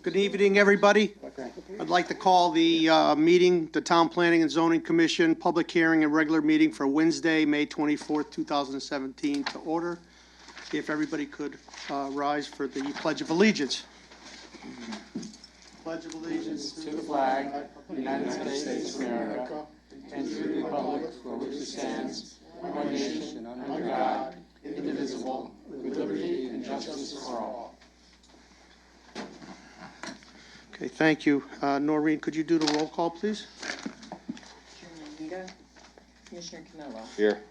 Good evening, everybody. I'd like to call the meeting, the Town Planning and Zoning Commission, public hearing and regular meeting for Wednesday, May 24th, 2017 to order. See if everybody could rise for the Pledge of Allegiance. Pledge of Allegiance to the flag of the United States of America and to the republic for which it stands, one nation, under God, indivisible, with liberty and justice for all. Okay, thank you. Noreen, could you do the roll call, please? Chairman Anita, Commissioner Canello, Here.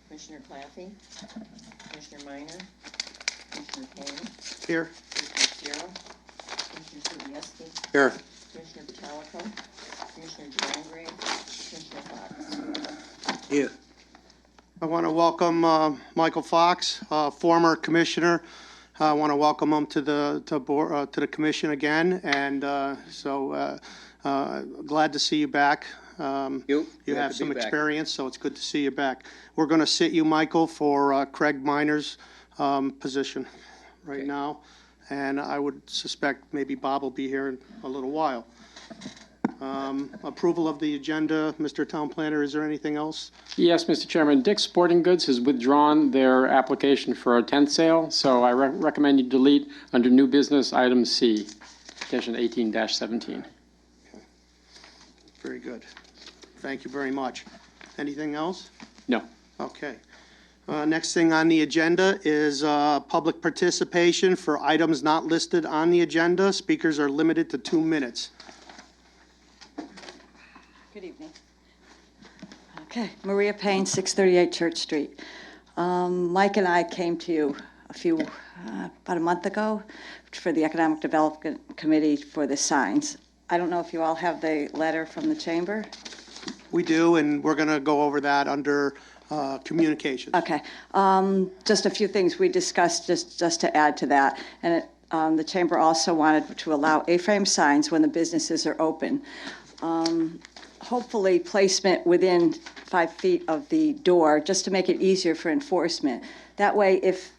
Commissioner Claffey, Commissioner Minor, Commissioner Payne, Here. Commissioner Sierra, Commissioner Sobieski, Here. Commissioner Vitalico, Commissioner Greengrave, Commissioner Fox. Here. I want to welcome Michael Fox, former commissioner. I want to welcome him to the commission again, and glad to see you back. You have some experience, so it's good to see you back. We're going to sit you, Michael, for Craig Minor's position right now, and I would suspect maybe Bob will be here in a little while. Approval of the agenda, Mr. Town Planner, is there anything else? Yes, Mr. Chairman, Dick's Sporting Goods has withdrawn their application for a tent sale, so I recommend you delete under new business item C, petition 18-17. Okay. Very good. Thank you very much. Anything else? No. Okay. Next thing on the agenda is public participation for items not listed on the agenda. Speakers are limited to 2 minutes. Good evening. Okay, Maria Payne, 638 Church Street. Mike and I came to you about a month ago for the Economic Development Committee for the signs. I don't know if you all have the letter from the chamber. We do, and we're going to go over that under communications. Okay, just a few things we discussed just to add to that. And the chamber also wanted to allow A-frame signs when the businesses are open. Hopefully placement within 5 feet of the door, just to make it easier for enforcement. That way, if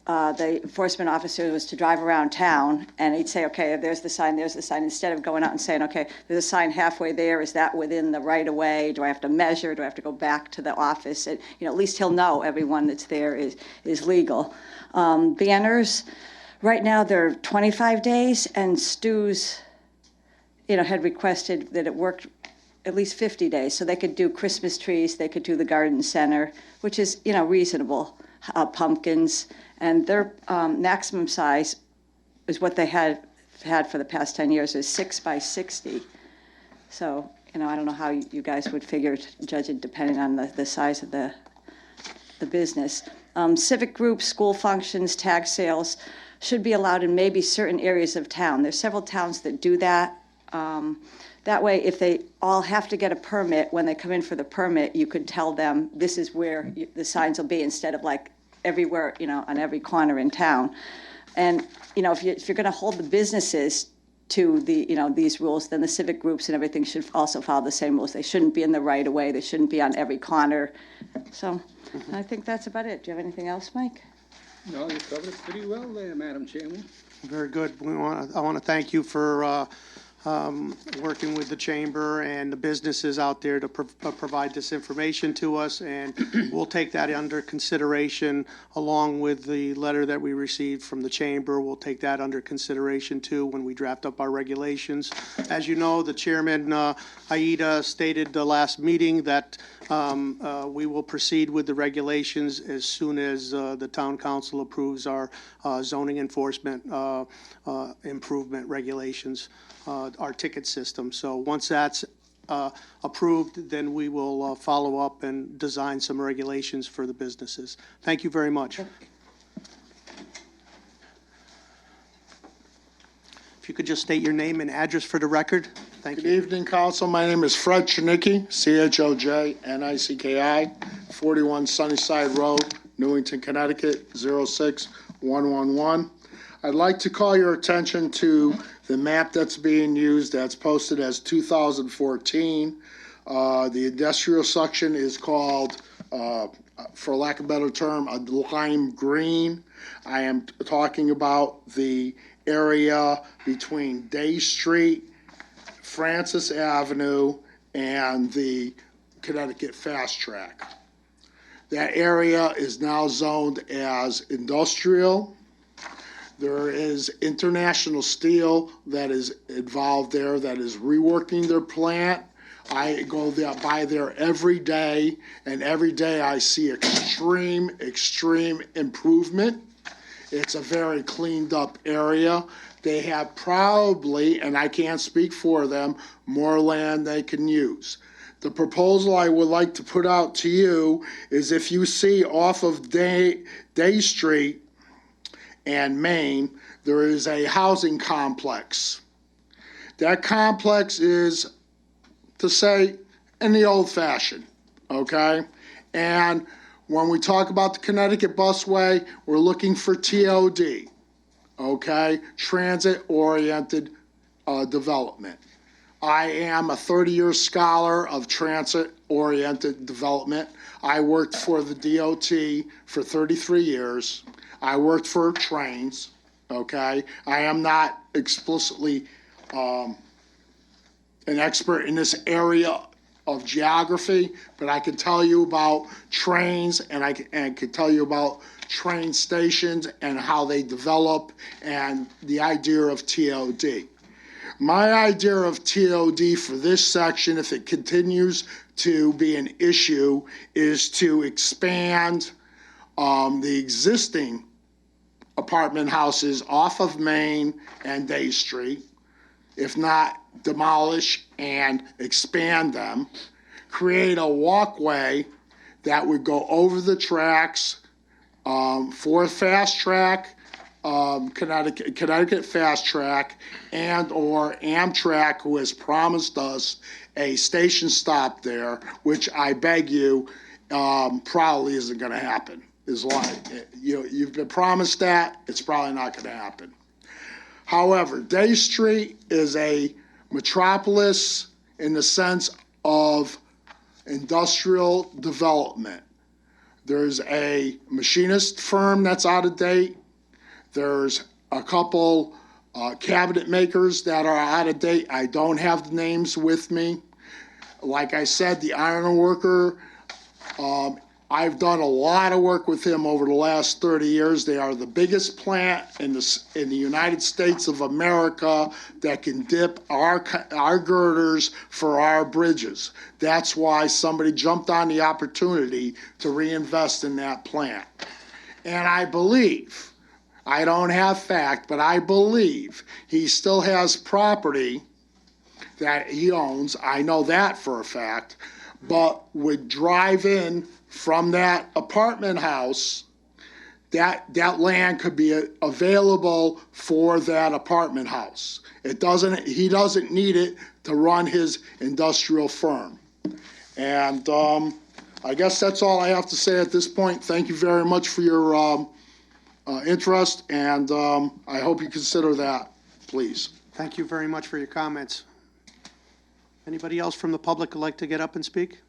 the enforcement officer was to drive around town and he'd say, okay, there's the sign, instead of going out and saying, okay, there's a sign halfway there, is that within the right of way? Do I have to measure? Do I have to go back to the office? At least he'll know everyone that's there is legal. Banners, right now they're 25 days, and Stu's had requested that it worked at least 50 days, so they could do Christmas trees, they could do the garden center, which is, reasonable, pumpkins, and their maximum size is what they had for the past 10 years, is 6 by 60. So, I don't know how you guys would figure to judge it depending on the size of the business. Civic groups, school functions, tag sales should be allowed in maybe certain areas of town. There's several towns that do that. That way, if they all have to get a permit, when they come in for the permit, you could tell them this is where the signs will be, instead of like everywhere, on every corner in town. And, if you're going to hold the businesses to these rules, then the civic groups and everything should also follow the same rules. They shouldn't be in the right of way. They shouldn't be on every corner. So I think that's about it. Do you have anything else, Mike? No, you covered it pretty well there, Madam Chairman. Very good. I want to thank you for working with the chamber and the businesses out there to provide this information to us, and we'll take that under consideration along with the letter that we received from the chamber. We'll take that under consideration too when we draft up our regulations. As you know, the chairman, Aida, stated the last meeting that we will proceed with the regulations as soon as the town council approves our zoning enforcement improvement regulations. Our ticket system. So once that's approved, then we will follow up and design some regulations for the businesses. Thank you very much. If you could just state your name and address for the record. Thank you. Good evening, Council. My name is Fred Chnicki, CHOJNICKI, 41 Sunnyside Road, Newington, Connecticut, 06111. I'd like to call your attention to the map that's being used that's posted as 2014. The industrial section is called, for lack of a better term, a lime green. I am talking about the area between Day Street, Francis Avenue, and the Connecticut Fast Track. That area is now zoned as industrial. There is International Steel that is involved there, that is reworking their plant. I go there, by there every day, and every day I see extreme improvement. It's a very cleaned up area. They have probably, and I can't speak for them, more land they can use. The proposal I would like to put out to you is, if you see off of Day Street and Main, there is a housing complex. That complex is, to say, in the old fashion, okay? And when we talk about the Connecticut Busway, we're looking for TOD, okay? Transit-oriented development. I am a 30-year scholar of transit-oriented development. I worked for the DOT for 33 years. I worked for trains, okay? I am not explicitly an expert in this area of geography, but I can tell you about trains, and I can tell you about train stations and how they develop, and the idea of TOD. My idea of TOD for this section, if it continues to be an issue, is to expand the existing apartment houses off of Main and Day Street, if not demolish and expand them, create a walkway that would go over the tracks for Fast Track, Connecticut Fast Track, and or Amtrak, who has promised us a station stop there, which I beg you, probably isn't going to happen. Is why you've been promised that, it's probably not going to happen. However, Day Street is a metropolis in the sense of industrial development. There's a machinist firm that's out of date. There's a couple cabinet makers that are out of date. I don't have the names with me. Like I said, the iron worker, I've done a lot of work with him over the last 30 years. They are the biggest plant in the United States of America that can dip our girders for our bridges. That's why somebody jumped on the opportunity to reinvest in that plant. And I believe, I don't have fact, but I believe he still has property that he owns. I know that for a fact, but would drive in from that apartment house, that land could be available for that apartment house. He doesn't need it to run his industrial firm. And I guess that's all I have to say at this point. Thank you very much for your interest, and I hope you consider that, please. Thank you very much for your comments. Anybody else from the public would like to get up and speak?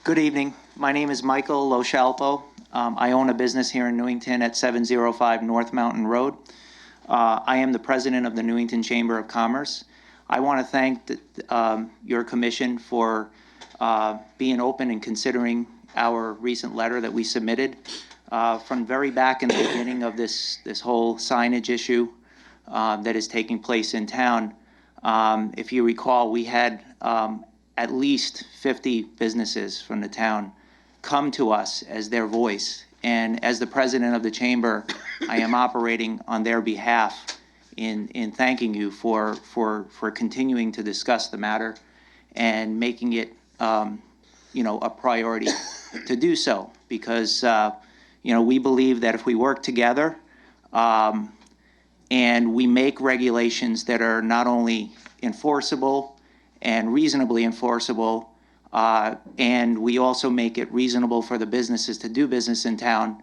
Good evening. My name is Michael Loshalpo. I own a business here in Newington at 705 North Mountain Road. I am the president of the Newington Chamber of Commerce. I want to thank your commission for being open and considering our recent letter that we submitted. From very back in the beginning of this whole signage issue that is taking place in town, if you recall, we had at least 50 businesses from the town come to us as their voice. And as the president of the chamber, I am operating on their behalf in thanking you for continuing to discuss the matter and making it, a priority to do so. Because, we believe that if we work together and we make regulations that are not only enforceable and reasonably enforceable, and we also make it reasonable for the businesses to do business in town,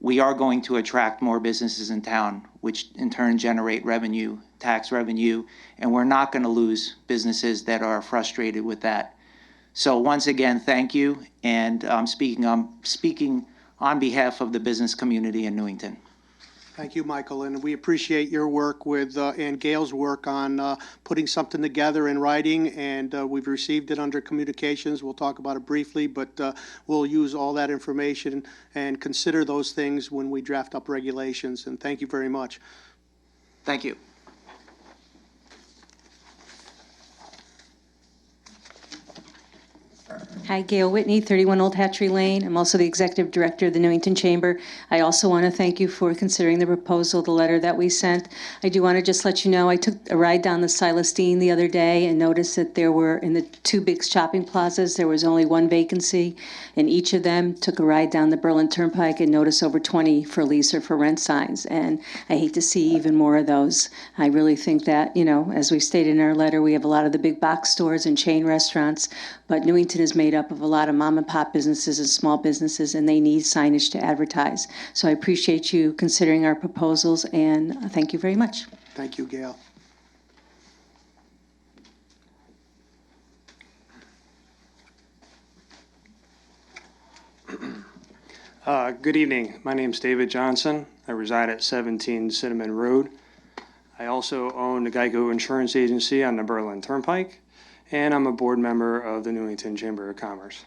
we are going to attract more businesses in town, which in turn generate revenue, tax revenue, and we're not going to lose businesses that are frustrated with that. So once again, thank you, and I'm speaking on behalf of the business community in Newington. Thank you, Michael, and we appreciate your work with, and Gail's work on putting something together in writing, and we've received it under communications. We'll talk about it briefly, but we'll use all that information and consider those things when we draft up regulations, and thank you very much. Thank you. Hi, Gail Whitney, 31 Old Hatchery Lane. I'm also the Executive Director of the Newington Chamber. I also want to thank you for considering the proposal, the letter that we sent. I do want to just let you know, I took a ride down the Silas Dean the other day and noticed that there were, in the two big shopping plazas, there was only one vacancy. And each of them took a ride down the Berlin Turnpike and noticed over 20 for lease or for rent signs. And I hate to see even more of those. I really think that, you know, as we stated in our letter, we have a lot of the big box stores and chain restaurants, but Newington is made up of a lot of mom and pop businesses and small businesses, and they need signage to advertise. So I appreciate you considering our proposals, and thank you very much. Thank you, Gail. Good evening. My name's David Johnson. I reside at 17 Cinnamon Road. I also own the Geico Insurance Agency on the Berlin Turnpike, and I'm a board member of the Newington Chamber of Commerce.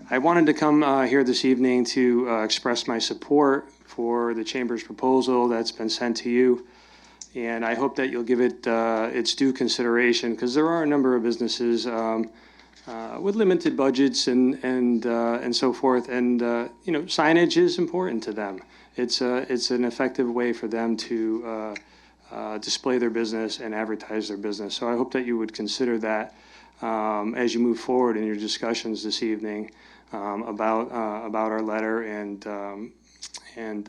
I wanted to come here this evening to express my support for the Chamber's proposal that's been sent to you, and I hope that you'll give it its due consideration, because there are a number of businesses with limited budgets and so forth, and you know, signage is important to them. It's an effective way for them to display their business and advertise their business. So I hope that you would consider that as you move forward in your discussions this evening about our letter, and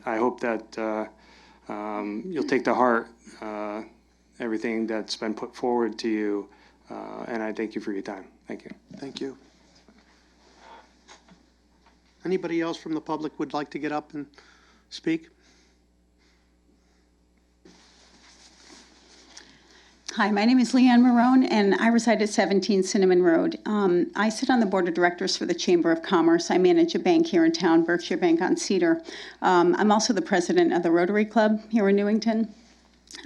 I hope that you'll take to heart everything that's been put forward to you, and I thank you for your time. Thank you. Thank you. Anybody else from the public would like to get up and speak? Hi, my name is Leanne Marone, and I reside at 17 Cinnamon Road. I sit on the board of directors for the Chamber of Commerce. I manage a bank here in town, Berkshire Bank on Cedar. I'm also the president of the Rotary Club here in Newington.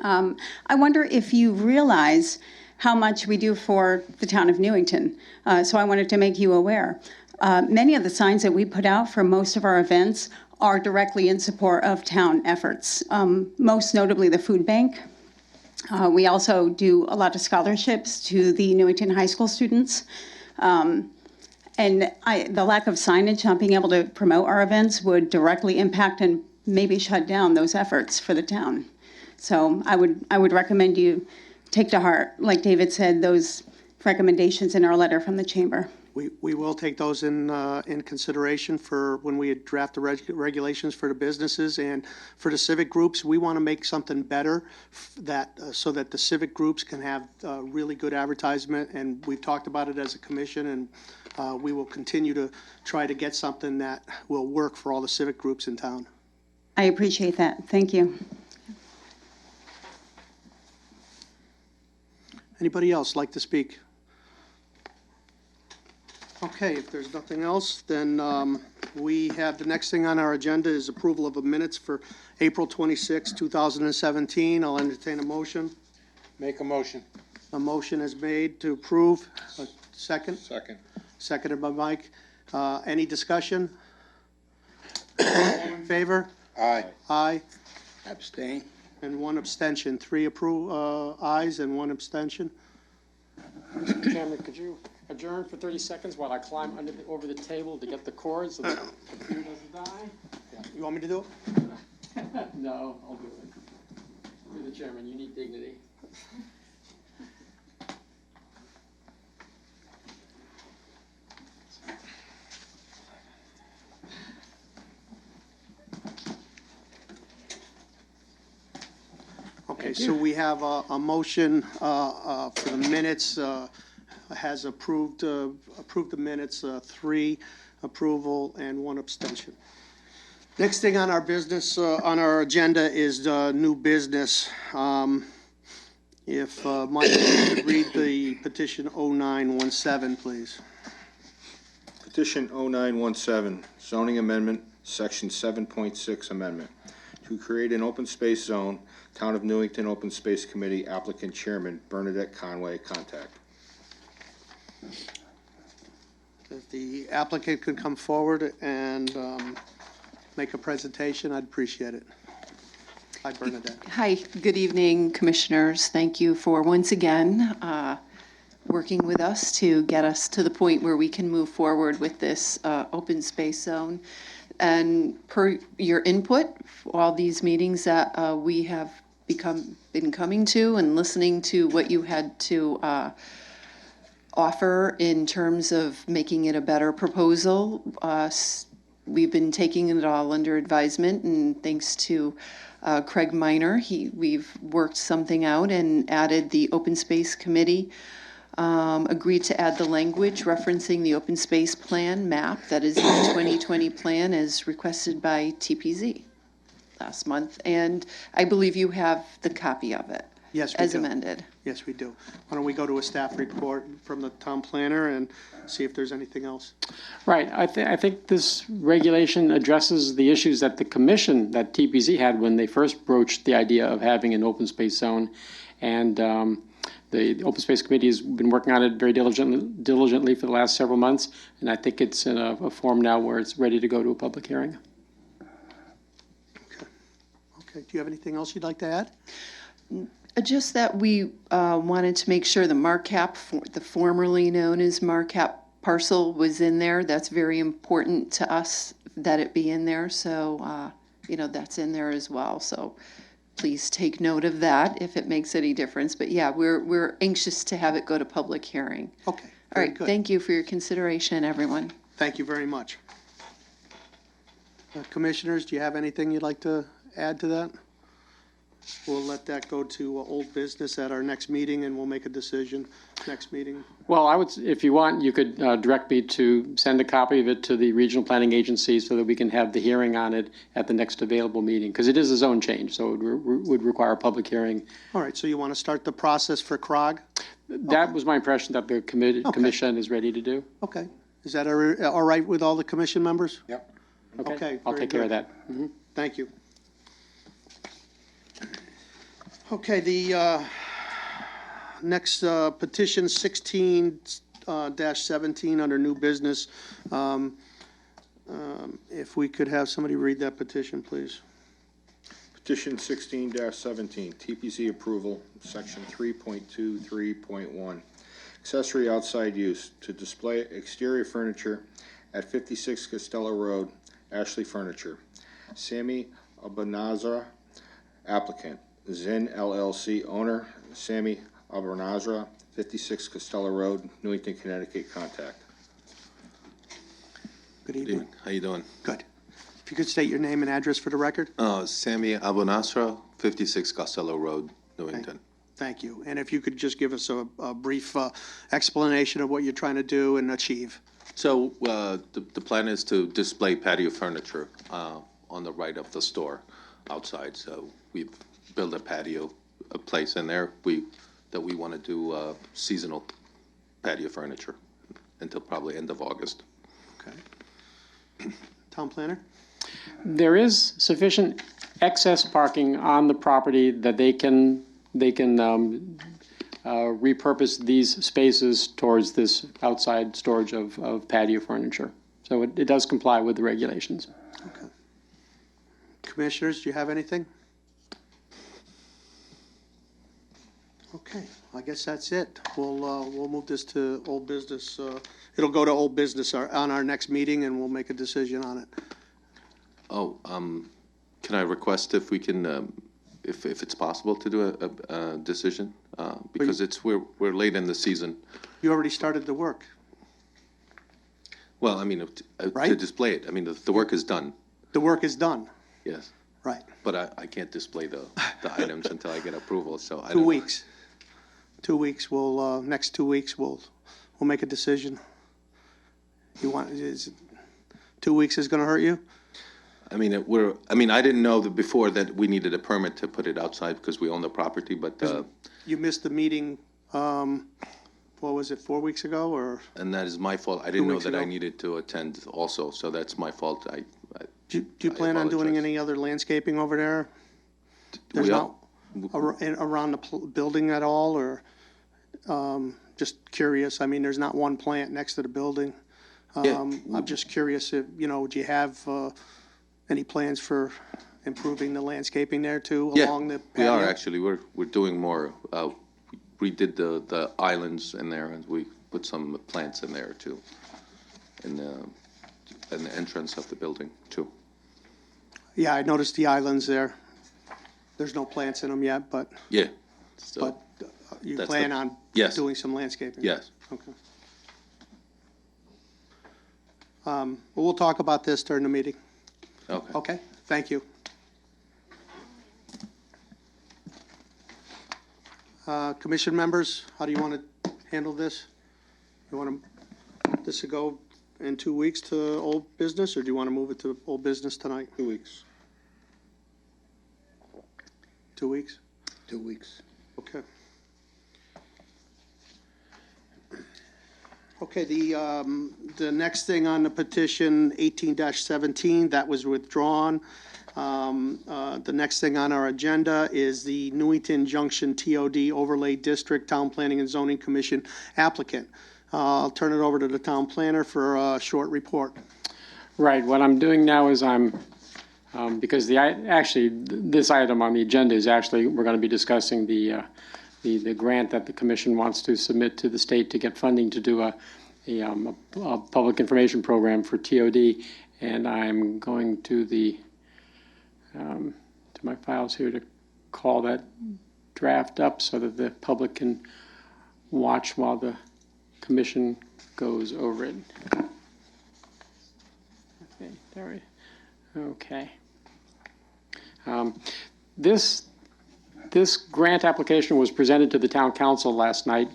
I wonder if you realize how much we do for the town of Newington. So I wanted to make you aware. Many of the signs that we put out for most of our events are directly in support of town efforts, most notably the food bank. We also do a lot of scholarships to the Newington High School students. And the lack of signage, not being able to promote our events, would directly impact and maybe shut down those efforts for the town. So I would recommend you take to heart, like David said, those recommendations in our letter from the chamber. We will take those in consideration for when we draft the regulations for the businesses and for the civic groups. We want to make something better so that the civic groups can have really good advertisement, and we've talked about it as a commission, and we will continue to try to get something that will work for all the civic groups in town. I appreciate that. Thank you. Anybody else like to speak? Okay, if there's nothing else, then we have the next thing on our agenda is approval of the minutes for April 26, 2017. I'll entertain a motion. Make a motion. A motion is made to approve. A second? Second. Seconded by Mike. Any discussion? All in favor? Aye. Aye. Abstain. And one abstention. 3 ayes and 1 abstention. Mr. Chairman, could you adjourn for 30 seconds while I climb over the table to get the cord so that the computer doesn't die? You want me to do it? No, I'll do it. You're the chairman, you need dignity. Okay, so we have a motion for the minutes, has approved the minutes, 3 approval and 1 abstention. Next thing on our business, on our agenda is new business. If Mike could read the petition 0917, please. Petition 0917, zoning amendment, section 7.6 amendment, to to create an open space zone, Town of Newington Open Space Committee applicant chairman Bernadette Conway, contact. If the applicant could come forward and make a presentation, I'd appreciate it. Hi, Bernadette. Hi, good evening, Commissioners. Thank you for once again working with us to get us to the point where we can move forward with this open space zone. And per your input, all these meetings that we have been coming to and listening to what you had to offer in terms of making it a better proposal, we've been taking it all under advisement, and thanks to Craig Miner, we've worked something out and added the Open Space Committee, agreed to add the language referencing the open space plan map that is in the 2020 plan as requested by TPZ last month. And I believe you have the copy of it. Yes, we as do. Amended. Yes, we do. Why don't we go to a staff report from the town planner and see if there's anything else? Right, I think this regulation addresses the issues that the commission, that TPZ had when they first broached the idea of having an open space zone. And the Open Space Committee has been working on it very diligently for the last several months. And I think it's in a form now where it's ready to go to a public hearing. Okay, do you have anything else you'd like to add? Just that we wanted to make sure the markup, the formerly known as markup parcel, was in there. That's very important to us that it be in there. So, that's in there as well. So please take note of that if it makes any difference. But yeah, we're anxious to have it go to public hearing. Okay. All right. Good. Thank you for your consideration, everyone. Thank you very much. Commissioners, do you have anything you'd like to add to that? We'll let that go to old business at our next meeting, and we'll make a decision next meeting. Well, if you want, you could direct me to send a copy of it to the regional planning agency so that we can have the hearing on it at the next available meeting, because it is a zone change, so it would require a public hearing. All right, so you want to start the process for CROG? That was my impression that the commission is ready to do. Okay. Is that all right with all the commission members? Yep. Okay, I'll very take care of good. that. Mhm. Thank you. Okay, the next petition 16-17 under new business. If we could have somebody read that petition, please. Petition 16-17, TPC approval, section 3.23.1. Accessory outside use to display exterior furniture at 56 Costello Road, Ashley Furniture. Sammy Abanazra, applicant. Zin LLC owner, Sammy Abanazra, 56 Costello Road, Newington, Connecticut, contact. Good evening. How you doing? Good. If you could state your name and address for the record? Sammy Abunasra, 56 Costello Road, Newington. Thank you. And if you could just give us a brief explanation of what you're trying to do and achieve. So the plan is to display patio furniture on the right of the store outside. So we've built a patio, a place in there that we want to do seasonal patio furniture until probably end of August. Okay. Town planner? There is sufficient excess parking on the property that they can repurpose these spaces towards this outside storage of patio furniture. So it does comply with the regulations. Okay. Commissioners, do you have anything? Okay, I guess that's it. We'll move this to old business. It'll go to old business on our next meeting, and we'll make a decision on it. Oh, can I request if we can, if it's possible to do a decision? Because we're late in the season. You already started the work. Well, I mean, to Right? display it, I mean, the work is done, The work is done, yes. right? But I can't display the items until I get approval, so I don't 2 know. weeks. 2 weeks, next 2 weeks, we'll make a decision. You want, 2 weeks is gonna hurt you? I mean, I didn't know before that we needed a permit to put it outside because we own the property, but, You missed the meeting, what was it, 4 weeks ago, or? and that is my fault. I didn't know weeks that I ago? needed to attend also, so that's my fault. Do you plan on doing apologize. any other landscaping over there? There's We not around the building at all, or, just curious? I mean, there's not one plant next to the building. Yeah. I'm just curious if, do you have, any plans for improving the landscaping there too, along the We are patio? actually, we're doing more. We did the islands in there, and we put some plants in there too, in the entrance of the building too. Yeah, I noticed the islands there. There's no plants in them yet, but Yeah. So, you that's plan the- on Yes. doing some landscaping? yes. Okay. Well, we'll talk about this during the meeting. Okay. Okay, thank you. Commission members, how do you want to handle this? You want this to go in 2 weeks to old business, or do you want to move it to old business tonight? 2 weeks. 2 weeks? 2 weeks. Okay. Okay, the next thing on the petition, 18-17, that was withdrawn. The next thing on our agenda is the Newington Junction TOD Overlay District Town Planning and Zoning Commission applicant. I'll turn it over to the town planner for a short report. Right, what I'm doing now is because this item on the agenda is actually, we're going to be discussing the grant that the commission wants to submit to the state to get funding to do a public information program for TOD. And I'm going to my files here to call that draft up so that the public can watch while the commission goes over it. Okay, there we, okay. This grant application was presented to the town council last night,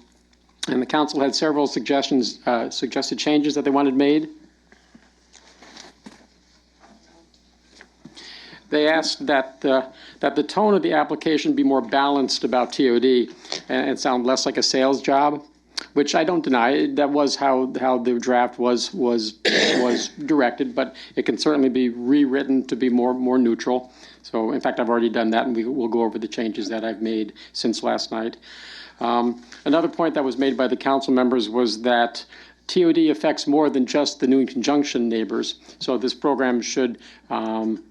and the council had several suggested changes that they wanted made. They asked that the tone of the application be more balanced about TOD and sound less like a sales job, which I don't deny. That was how the draft was directed, but it can certainly be rewritten to be more neutral. So, in fact, I've already done that, and we'll go over the changes that I've made since last night. Another point that was made by the council members was that TOD affects more than just the Newington Junction neighbors. So this program should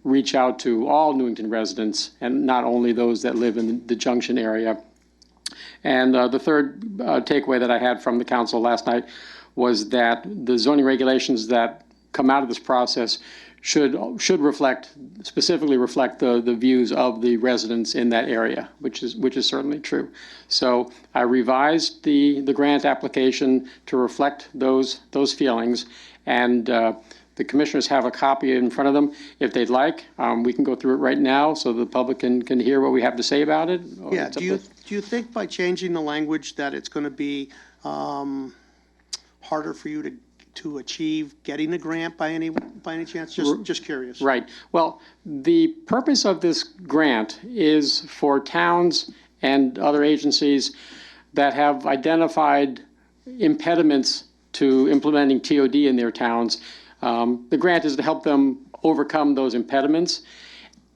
reach out to all Newington residents and not only those that live in the Junction area. And the third takeaway that I had from the council last night was that the zoning regulations that come out of this process should specifically reflect the views of the residents in that area, which is certainly true. So I revised the grant application to reflect those feelings, and the commissioners have a copy in front of them. If they'd like, we can go through it right now so the public can hear what we have to say about it. Yeah, do you think by changing the language that it's going to be harder for you to achieve getting a grant by any chance? Just curious. Right. Well, the purpose of this grant is for towns and other agencies that have identified impediments to implementing TOD in their towns. The grant is to help them overcome those impediments.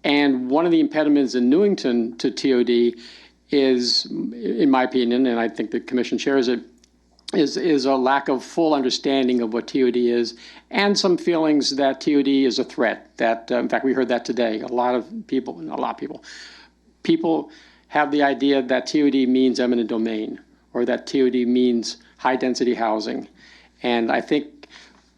And one of the impediments in Newington to TOD is, in my opinion, and I think the commission shares it, is a lack of full understanding of what TOD is, and some feelings that TOD is a threat. That, in fact, we heard that today. People have the idea that TOD means eminent domain, or that TOD means high-density housing. And I think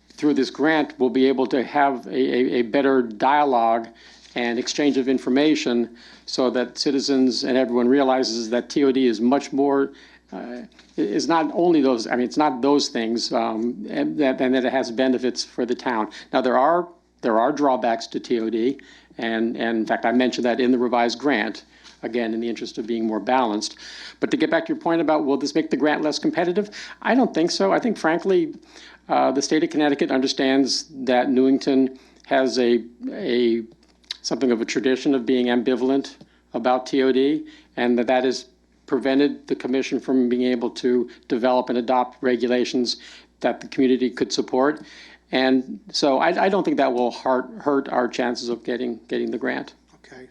through this grant, we'll be able to have a better dialogue and exchange of information so that citizens and everyone realizes that TOD is much more is not only those, it's not those things, and that it has benefits for the town. Now, there are drawbacks to TOD, and in fact, I mentioned that in the revised grant, again, in the interest of being more balanced. But to get back to your point about, will this make the grant less competitive? I don't think so. I think, frankly, the state of Connecticut understands that Newington has something of a tradition of being ambivalent about TOD, and that is prevented the commission from being able to develop and adopt regulations that the community could support. And so I don't think that will hurt our chances of getting the grant. Okay.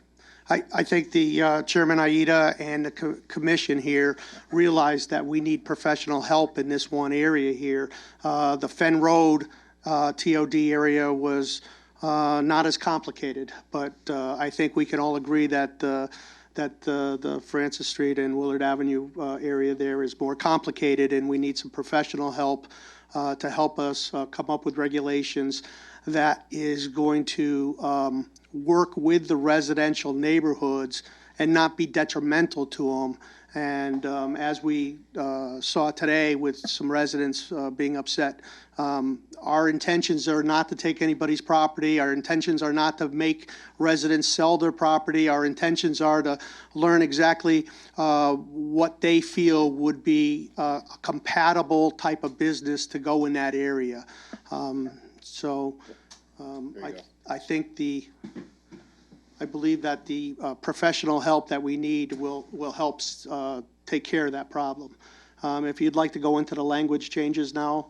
I think the Chairman Aida and the commission here realize that we need professional help in this one area here. The Fen Road TOD area was not as complicated, but I think we can all agree that the Francis Street and Willard Avenue area there is more complicated, and we need some professional help to help us come up with regulations that is going to work with the residential neighborhoods and not be detrimental to them. And as we saw today with some residents being upset, our intentions are not to take anybody's property. Our intentions are not to make residents sell their property. Our intentions are to learn exactly what they feel would be a compatible type of business to go in that area. I believe that the professional help that we need will help take care of that problem. If you'd like to go into the language changes now.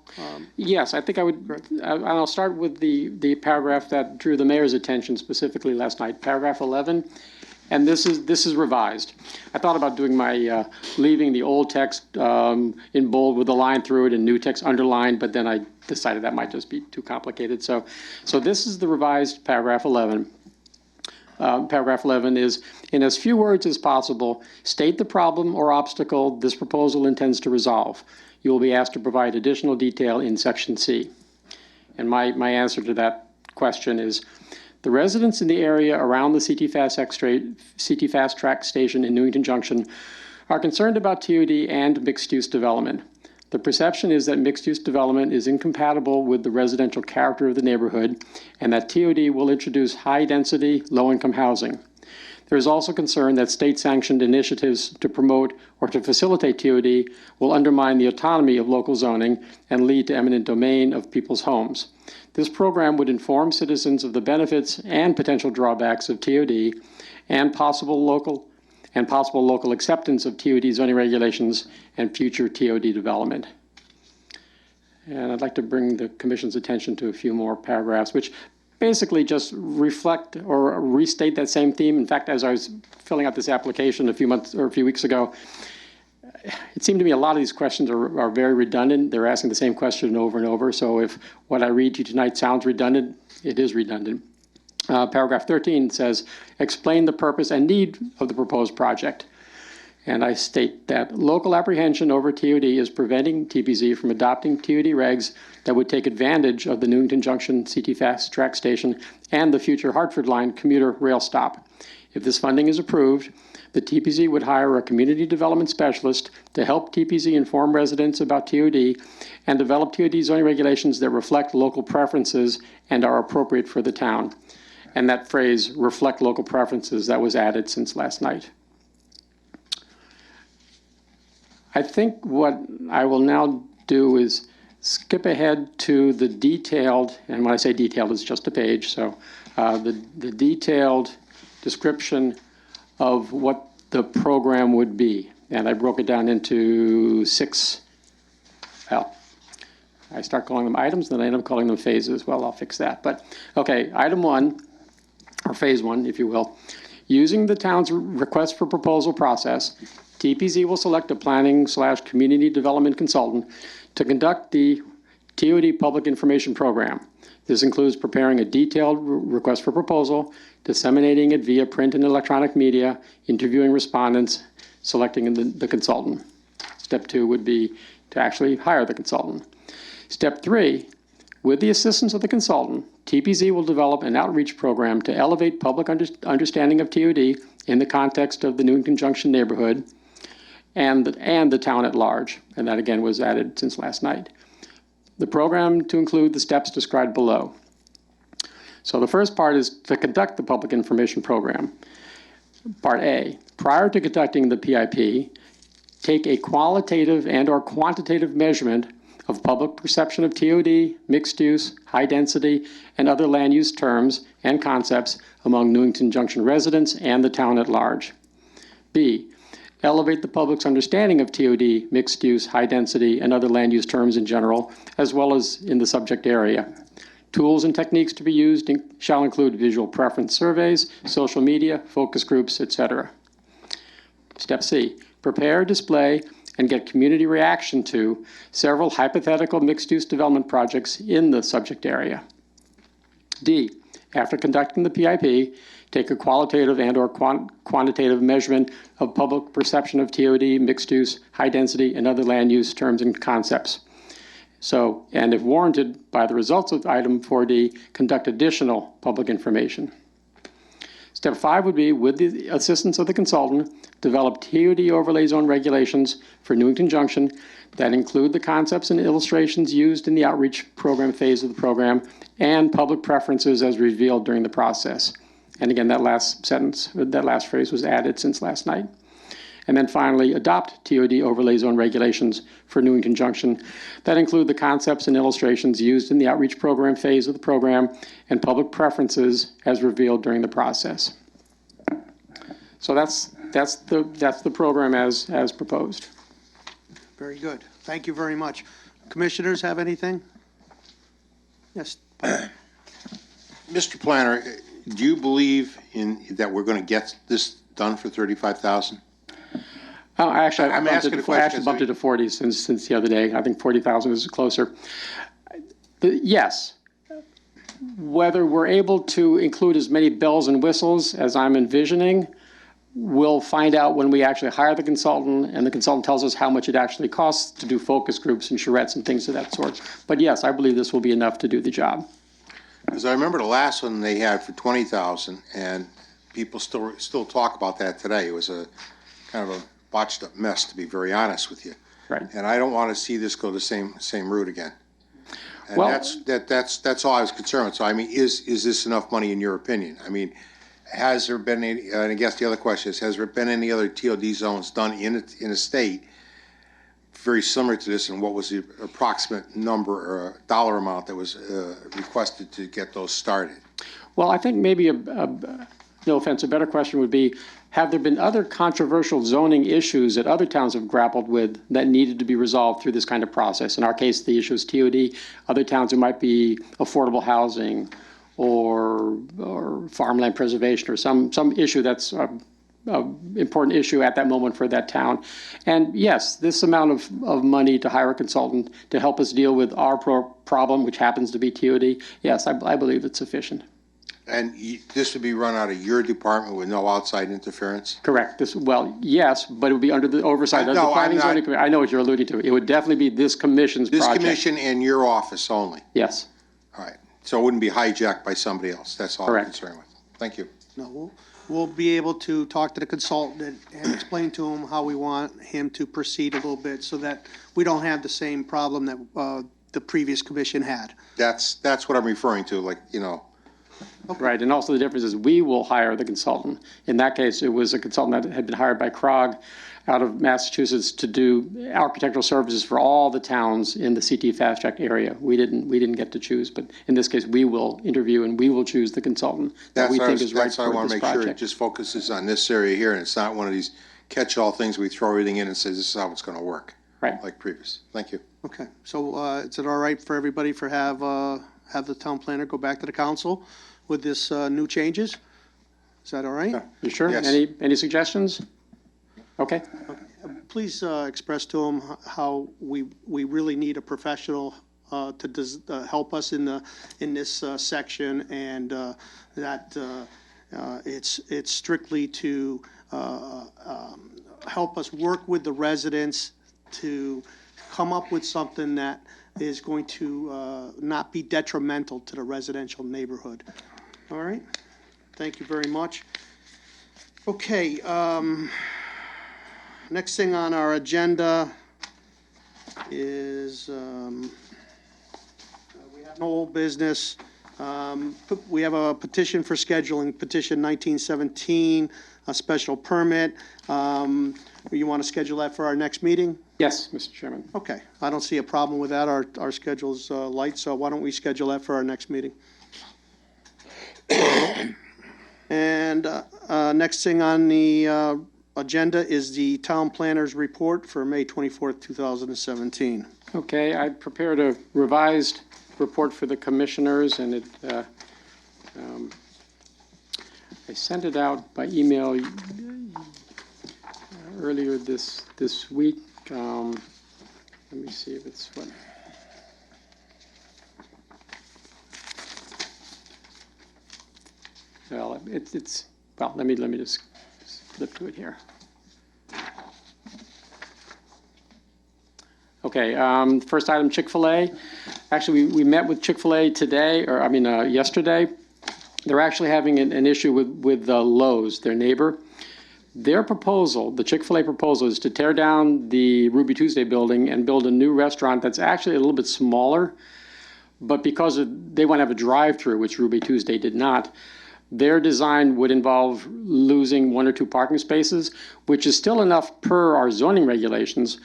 Yes, I think I would. I'll start with the paragraph that drew the mayor's attention specifically last night, paragraph 11. And this is revised. I thought about doing my leaving the old text in bold with a line through it and new text underlined, but then I decided that might just be too complicated. So this is the revised paragraph 11. Paragraph 11 is, in as few words as possible, state the problem or obstacle this proposal intends to resolve. You will be asked to provide additional detail in section C. And my answer to that question is, the residents in the area around the CT Fast Track station in Newington Junction are concerned about TOD and mixed-use development. The perception is that mixed-use development is incompatible with the residential character of the neighborhood, and that TOD will introduce high-density, low-income housing. There is also concern that state-sanctioned initiatives to promote or to facilitate TOD will undermine the autonomy of local zoning and lead to eminent domain of people's homes. This program would inform citizens of the benefits and potential drawbacks of TOD and possible local acceptance of TOD zoning regulations and future TOD development. And I'd like to bring the Commission's attention to a few more paragraphs, which basically just reflect or restate that same theme. In fact, as I was filling out this application a few weeks ago, it seemed to me a lot of these questions are very redundant. They're asking the same question over and over. So if what I read to you tonight sounds redundant, it is redundant. Paragraph 13 says, explain the purpose and need of the proposed project. And I state that local apprehension over TOD is preventing TPZ from adopting TOD regs that would take advantage of the Newington Junction CT Fast Track station and the future Hartford Line commuter rail stop. If this funding is approved, the TPZ would hire a community development specialist to help TPZ inform residents about TOD and develop TOD zoning regulations that reflect local preferences and are appropriate for the town. And that phrase, reflect local preferences, that was added since last night. I think what I will now do is skip ahead to the detailed, and when I say detailed, it's just a page, so the detailed description of what the program would be. And I broke it down into 6, well, I start calling them items, then I end up calling them phases. Well, I'll fix that. But, okay, item 1, or phase 1, if you will. Using the town's request for proposal process, TPZ will select a planning/community development consultant to conduct the TOD public information program. This includes preparing a detailed request for proposal, disseminating it via print and electronic media, interviewing respondents, selecting the consultant. Step 2 would be to actually hire the consultant. Step 3, with the assistance of the consultant, TPZ will develop an outreach program to elevate public understanding of TOD in the context of the Newington Junction neighborhood and the town at large. And that, again, was added since last night. The program to include the steps described below. So the first part is to conduct the public information program. Part A, prior to conducting the PIP, take a qualitative and/or quantitative measurement of public perception of TOD, mixed use, high density, and other land use terms and concepts among Newington Junction residents and the town at large. B, elevate the public's understanding of TOD, mixed use, high density, and other land use terms in general, as well as in the subject area. Tools and techniques to be used shall include visual preference surveys, social media, focus groups, etc. Step C, prepare, display, and get community reaction to several hypothetical mixed-use development projects in the subject area. D, after conducting the PIP, take a qualitative and/or quantitative measurement of public perception of TOD, mixed use, high density, and other land use terms and concepts. So, and if warranted by the results of item 4D, conduct additional public information. Step 5 would be, with the assistance of the consultant, develop TOD overlay zone regulations for Newington Junction that include the concepts and illustrations used in the outreach program phase of the program and public preferences as revealed during the process. And again, that last phrase was added since last night. And then finally, adopt TOD overlay zone regulations for Newington Junction that include the concepts and illustrations used in the outreach program phase of the program and public preferences as revealed during the process. So that's the program as proposed. Very good. Thank you very much. Commissioners have anything? Yes. Mr. Planner, do you believe that we're going to get this done for $35,000? I actually bumped it to 40 since the other day. I think 40,000 is closer. Yes. Whether we're able to include as many bells and whistles as I'm envisioning, we'll find out when we actually hire the consultant, and the consultant tells us how much it actually costs to do focus groups and charrettes and things of that sort. But yes, I believe this will be enough to do the job. Because I remember the last one they had for 20,000, and people still talk about that today. It was a kind of a botched up mess, to be very honest with you. Right. And I don't want to see this go the same route again. And well, that's all I was concerned with. So I mean, is this enough money in your opinion? I mean, has there been any? And I guess the other question is, has there been any other TOD zones done in a state very similar to this, and what was the approximate number or dollar amount that was requested to get those started? Well, I think maybe no offense, a better question would be, have there been other controversial zoning issues that other towns have grappled with that needed to be resolved through this kind of process? In our case, the issue is TOD. Other towns, it might be affordable housing or farmland preservation or some issue that's an important issue at that moment for that town. And yes, this amount of money to hire a consultant to help us deal with our problem, which happens to be TOD, yes, I believe it's sufficient. And this would be run out of your department with no outside interference? Correct. Well, yes, but it would be under the oversight of the Planning and Zoning Commission. I know what you're alluding to. It would definitely be this commission's project. This commission and your office only? Yes. All right. So it wouldn't be hijacked by somebody else. That's all Correct. I'm concerned with. Thank you. No, we'll be able to talk to the consultant and explain to him how we want him to proceed a little bit so that we don't have the same problem that the previous commission had. That's what I'm referring to, like, you know. Okay. Right, and also the difference is we will hire the consultant. In that case, it was a consultant that had been hired by CROG out of Massachusetts to do architectural services for all the towns in the CT Fast Track area. We didn't get to choose, but in this case, we will interview and we will choose the consultant that we think is right for this project. That's why I want to make sure it just focuses on this area here, and it's not one of these catch-all things we throw everything in and say this is how it's going to work. Right. Like previous. Thank you. Okay, so is it all right for everybody for have the town planner go back to the council with this new changes? Is that all right? Yeah. You sure? Yes. Any suggestions? Okay. Please express to him how we really need a professional to help us in this section, and that it's strictly to help us work with the residents to come up with something that is going to not be detrimental to the residential neighborhood. All right, thank you very much. Okay, next thing on our agenda is we have no old business. We have a petition for scheduling, petition 1917, a special permit. You want to schedule that for our next meeting? Yes, Mr. Chairman. Okay, I don't see a problem with that. Our schedule's light, so why don't we schedule that for our next meeting? And next thing on the agenda is the town planner's report for May 24th, 2017. Okay, I prepared a revised report for the commissioners, and I sent it out by email earlier this week. Let me see if it's what. Well, well. Let me just flip to it here. Okay. First item, Chick-fil-A. Actually, we met with Chick-fil-A today, yesterday. They're actually having an issue with Lowe's, their neighbor. Their proposal, the Chick-fil-A proposal, is to tear down the Ruby Tuesday building and build a new restaurant that's actually a little bit smaller. But because they want to have a drive-through, which Ruby Tuesday did not, their design would involve losing 1 or 2 parking spaces, which is still enough per our zoning regulations.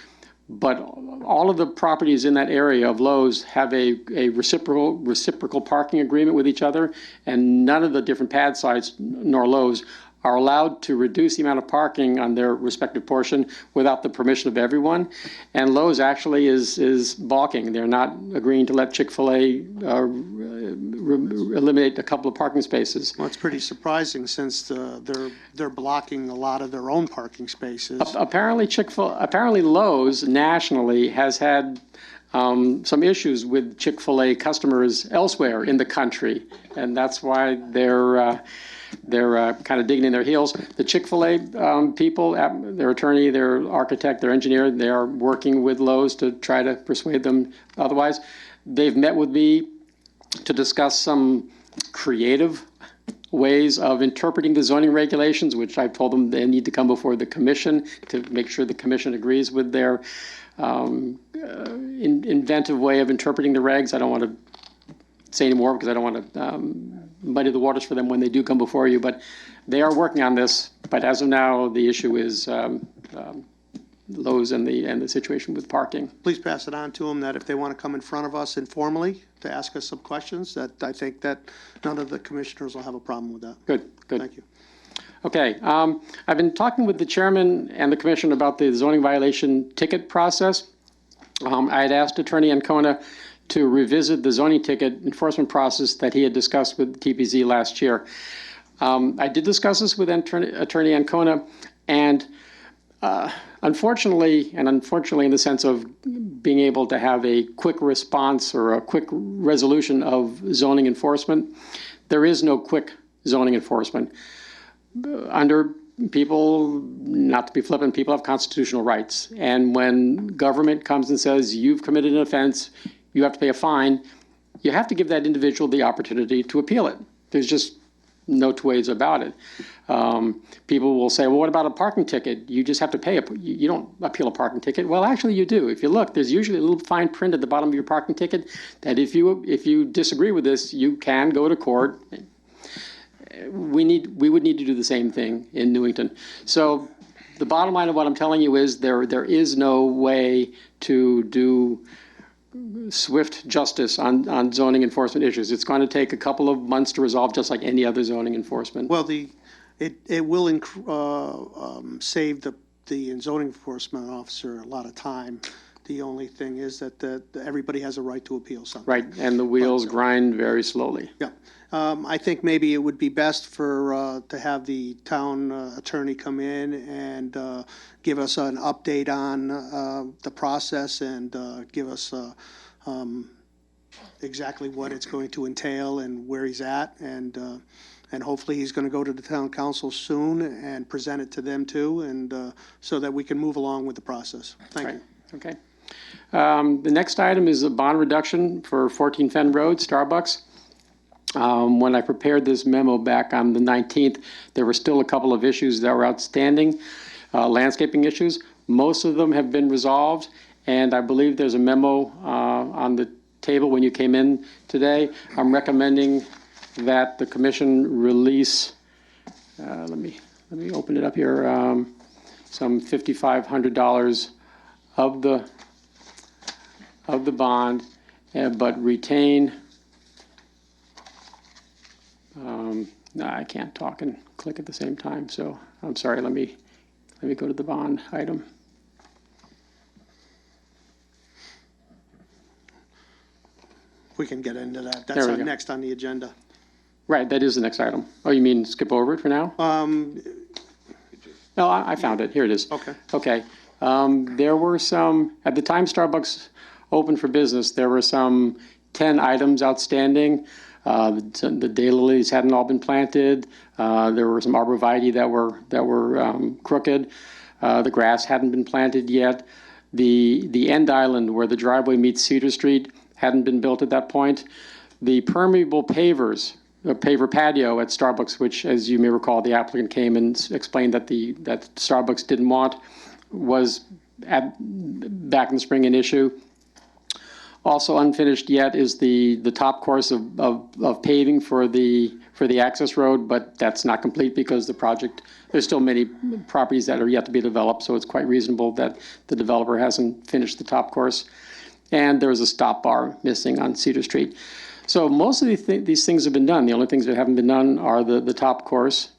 But all of the properties in that area of Lowe's have a reciprocal parking agreement with each other, and none of the different pad sites nor Lowe's are allowed to reduce the amount of parking on their respective portion without the permission of everyone. And Lowe's actually is balking. They're not agreeing to let Chick-fil-A eliminate a couple of parking spaces. Well, it's pretty surprising since they're blocking a lot of their own parking spaces. Apparently Lowe's nationally has had some issues with Chick-fil-A customers elsewhere in the country, and that's why they're kind of digging in their heels. The Chick-fil-A people, their attorney, their architect, their engineer, they are working with Lowe's to try to persuade them otherwise. They've met with me to discuss some creative ways of interpreting the zoning regulations, which I've told them they need to come before the commission to make sure the commission agrees with their inventive way of interpreting the regs. I don't want to say any more because I don't want to muddy the waters for them when they do come before you, but they are working on this. But as of now, the issue is Lowe's and the situation with parking. Please pass it on to them that if they want to come in front of us informally to ask us some questions, that I think that none of the commissioners will have a problem with that. Good. Thank you. Okay, I've been talking with the chairman and the commission about the zoning violation ticket process. I had asked Attorney Ancona to revisit the zoning ticket enforcement process that he had discussed with TPZ last year. I did discuss this with Attorney Ancona, and unfortunately in the sense of being able to have a quick response or a quick resolution of zoning enforcement, there is no quick zoning enforcement. Under people, not to be flippant, people have constitutional rights. And when government comes and says, you've committed an offense, you have to pay a fine, you have to give that individual the opportunity to appeal it. There's just no two ways about it. People will say, well, what about a parking ticket? You just have to pay you don't appeal a parking ticket. Well, actually you do. If you look, there's usually a little fine print at the bottom of your parking ticket that if you disagree with this, you can go to court. We would need to do the same thing in Newington. So the bottom line of what I'm telling you is there is no way to do swift justice on zoning enforcement issues. It's going to take a couple of months to resolve, just like any other zoning enforcement. Well, it will save the zoning enforcement officer a lot of time. The only thing is that everybody has a right to appeal something. Right, and the wheels grind very slowly. Yeah. I think maybe it would be best to have the town attorney come in and give us an update on the process and give us exactly what it's going to entail and where he's at. And hopefully he's going to go to the town council soon and present it to them too, and so that we can move along with the process. Thank you. Okay. The next item is a bond reduction for 14 Fenn Road, Starbucks. When I prepared this memo back on the 19th, there were still a couple of issues that were outstanding, landscaping issues. Most of them have been resolved, and I believe there's a memo on the table when you came in today. I'm recommending that the commission release, let me open it up here, some $5,500 of the bond, but retain. No, I can't talk and click at the same time, so I'm sorry. Let me Let me go to the bond item. We can get into that. There That's we go. next on the agenda. Right, that is the next item. Oh, you mean skip over it for now? No, I found it. Here it is. Okay. Okay. There were some, at the time Starbucks opened for business, there were some 10 items outstanding. The daylilies hadn't all been planted. There were some arborvitae that were crooked. The grass hadn't been planted yet. The end island where the driveway meets Cedar Street hadn't been built at that point. The permeable pavers, a paver patio at Starbucks, which, as you may recall, the applicant came and explained that that Starbucks didn't want, was back in the spring an issue. Also unfinished yet is the top course of paving for the access road, but that's not complete because the project, there's still many properties that are yet to be developed, so it's quite reasonable that the developer hasn't finished the top course. And there was a stop bar missing on Cedar Street. So most of these things have been done. The only things that haven't been done are the top course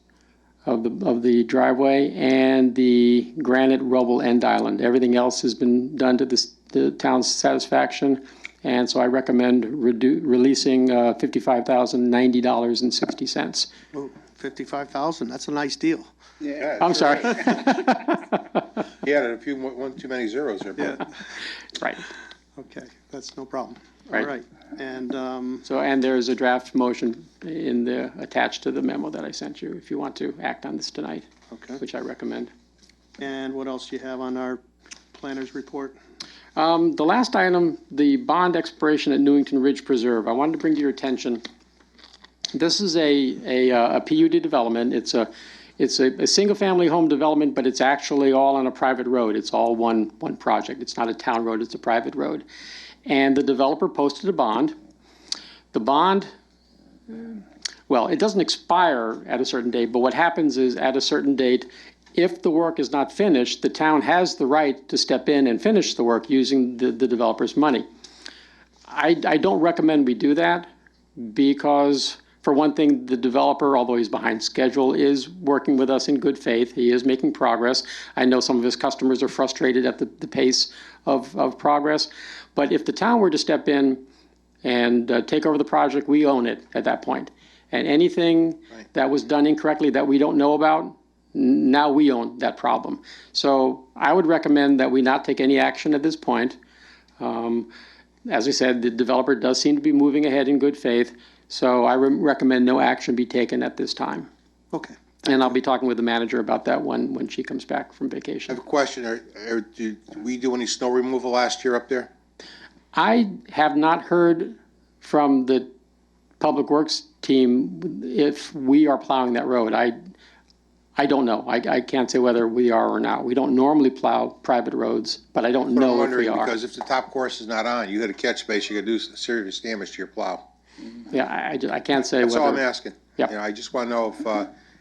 of the driveway and the granite rubble end island. Everything else has been done to the town's satisfaction, and so I recommend releasing $55,090.60. Oh, $55,000, that's a nice deal. Yeah, I'm sure sorry. is. He added one too many zeros there. Yeah. Right. Okay, that's no problem. Right. All right, and, And there's a draft motion attached to the memo that I sent you, if you want to act on this tonight, okay. which I recommend. And what else do you have on our planner's report? The last item, the bond expiration at Newington Ridge Preserve. I wanted to bring to your attention, this is a PUD development. It's a single-family home development, but it's actually all on a private road. It's all one project. It's not a town road, it's a private road. And the developer posted a bond. The bond, well, it doesn't expire at a certain date, but what happens is at a certain date, if the work is not finished, the town has the right to step in and finish the work using the developer's money. I don't recommend we do that because, for one thing, the developer, although he's behind schedule, is working with us in good faith. He is making progress. I know some of his customers are frustrated at the pace of progress. But if the town were to step in and take over the project, we own it at that point. And anything that was done incorrectly that we don't know about, now we own that problem. So I would recommend that we not take any action at this point. As I said, the developer does seem to be moving ahead in good faith. So I recommend no action be taken at this time. Okay. And I'll be talking with the manager about that when she comes back from I vacation. have a question. Did we do any snow removal last year up there? I have not heard from the Public Works team if we are plowing that road. I don't know. I can't say whether we are or not. We don't normally plow private roads, but I don't But I'm know if we wondering, are. because if the top course is not on, you got a catch space, you got to do serious damage to your plow. Yeah, I can't say That's whether. all I'm asking. Yep. You know, I just want to know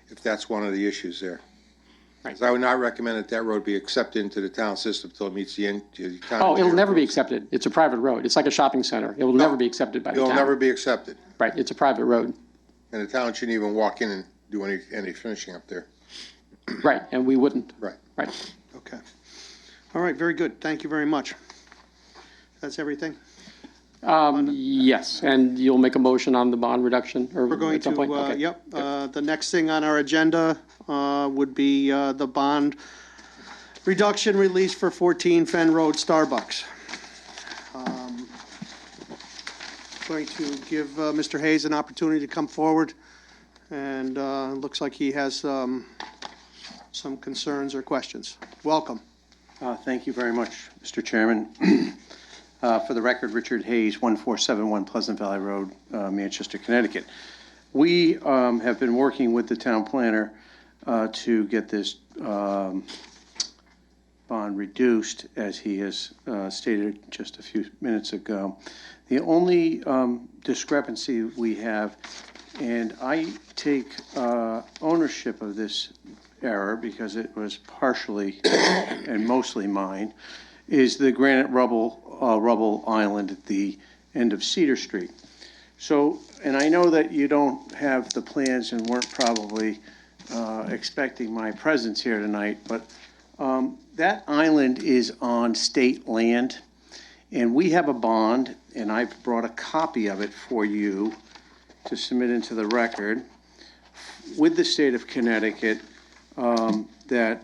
if that's one of the issues there. Right. 'Cause I would not recommend that road be accepted into the town system until it meets the town. Oh, it'll never be rules. accepted. It's a private road. It's like a shopping center. It will never be accepted by the town. It'll never be accepted, Right, it's a private road. and the town shouldn't even walk in and do any finishing up there. Right, and we wouldn't. Right. Right. Okay. All right, very good. Thank you very much. That's everything? Yes, and you'll make a motion on the bond reduction or We're going at some to, point? Okay. yep, the next thing on our agenda would be the bond reduction release for 14 Fen Road Starbucks. Going to give Mr. Hayes an opportunity to come forward, and it looks like he has some concerns or questions. Welcome. Thank you very much, Mr. Chairman. For the record, Richard Hayes, 1471 Pleasant Valley Road, Manchester, Connecticut. We have been working with the town planner to get this bond reduced, as he has stated just a few minutes ago. The only discrepancy we have, and I take ownership of this error because it was partially and mostly mine, is the granite rubble island at the end of Cedar Street. So, and I know that you don't have the plans and weren't probably expecting my presence here tonight, but That island is on state land, and we have a bond, and I've brought a copy of it for you to submit into the record with the state of Connecticut that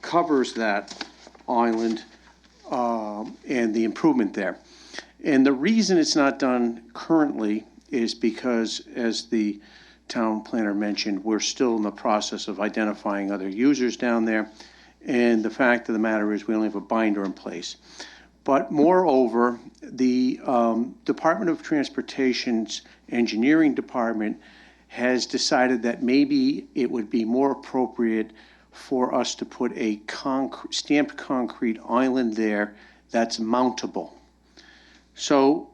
covers that island and the improvement there. And the reason it's not done currently is because, as the town planner mentioned, we're still in the process of identifying other users down there. And the fact of the matter is we only have a binder in place. But moreover, the Department of Transportation's engineering department has decided that maybe it would be more appropriate for us to put a stamped concrete island there that's mountable. So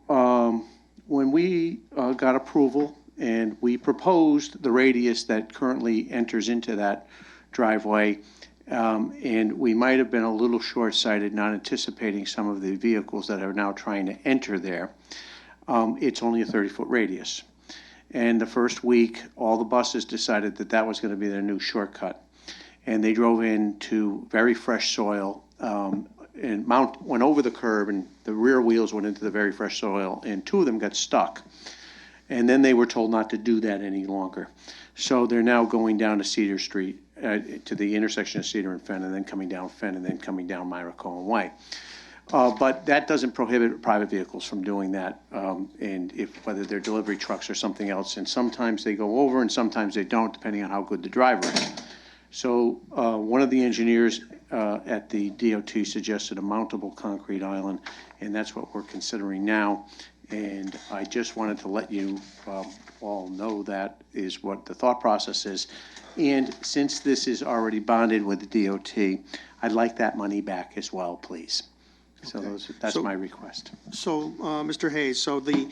when we got approval and we proposed the radius that currently enters into that driveway, and we might have been a little short-sighted, not anticipating some of the vehicles that are now trying to enter there. It's only a 30-foot radius. And the first week, all the buses decided that that was going to be their new shortcut. And they drove into very fresh soil and went over the curb, and the rear wheels went into the very fresh soil, and two of them got stuck. And then they were told not to do that any longer. So they're now going down to Cedar Street, to the intersection of Cedar and Fenn, and then coming down Fenn, and then coming down Myra Cohen Way. But that doesn't prohibit private vehicles from doing that, and whether they're delivery trucks or something else. And sometimes they go over, and sometimes they don't, depending on how good the driver is. So one of the engineers at the DOT suggested a mountable concrete island, and that's what we're considering now. And I just wanted to let you all know that is what the thought process is. And since this is already bonded with the DOT, I'd like that money back as well, please. So that's my request. So, Mr. Hayes, so the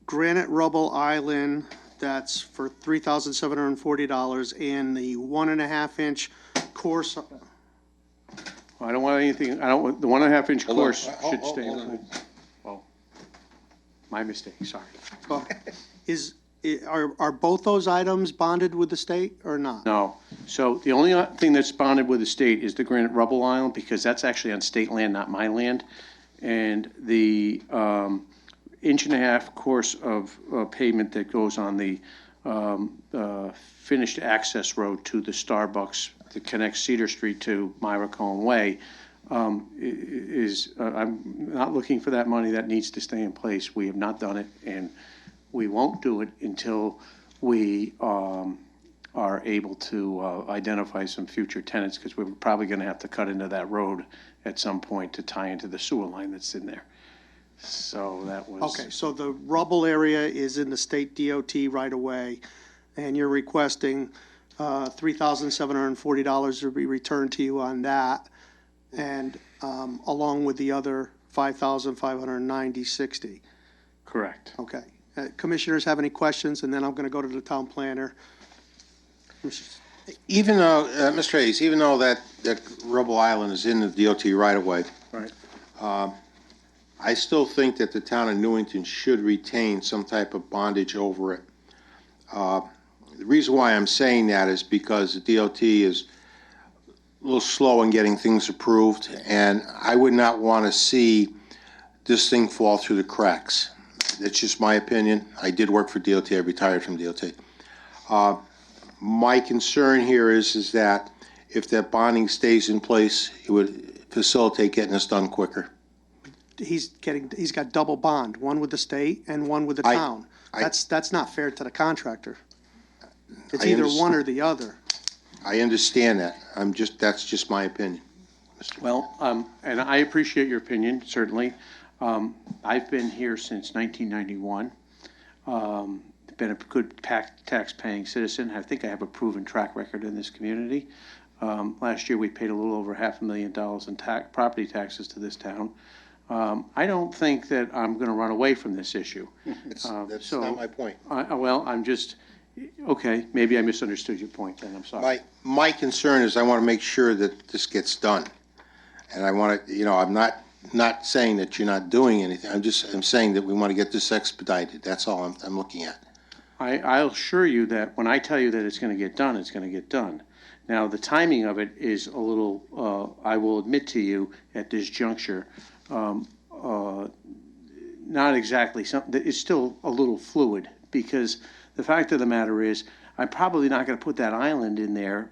granite rubble island, that's for $3,740, and the 1.5-inch course. Well, I don't want anything, the 1.5-inch course should stay. Well, my mistake, sorry. Are both those items bonded with the state or not? No. So the only thing that's bonded with the state is the granite rubble island, because that's actually on state land, not my land. And the 1.5-inch course of pavement that goes on the finished access road to the Starbucks that connects Cedar Street to Myra Cohen Way is, I'm not looking for that money. That needs to stay in place. We have not done it, and we won't do it until we are able to identify some future tenants, because we're probably going to have to cut into that road at some point to tie into the sewer line that's in there. So that was. Okay, so the rubble area is in the state DOT right away, and you're requesting $3,740 to be returned to you on that, and along with the other $5,590.60. Correct. Okay. Commissioners have any questions, and then I'm going to go to the town planner. Even though, Mr. Hayes, even though that rubble island is in the DOT right away, Right. I still think that the town of Newington should retain some type of bondage over it. The reason why I'm saying that is because the DOT is a little slow in getting things approved, and I would not want to see this thing fall through the cracks. That's just my opinion. I did work for DOT. I retired from DOT. My concern here is that if that bonding stays in place, it would facilitate getting this done quicker. He's got double bond, one with the state and one with the town. That's not fair to the contractor. It's either one or the other. I understand that. That's just my opinion. Well, and I appreciate your opinion, certainly. I've been here since 1991. Been a good tax-paying citizen. I think I have a proven track record in this community. Last year, we paid a little over $500,000 in property taxes to this town. I don't think that I'm going to run away from this issue. That's not my point. Well, I'm just, okay, maybe I misunderstood your point, then I'm sorry. My concern is I want to make sure that this gets done. And I want to, I'm not saying that you're not doing anything. I'm saying that we want to get this expedited. That's all I'm looking at. I'll assure you that when I tell you that it's going to get done, it's going to get done. Now, the timing of it is a little, I will admit to you, at this juncture, not exactly something, it's still a little fluid, because the fact of the matter is, I'm probably not gonna put that island in there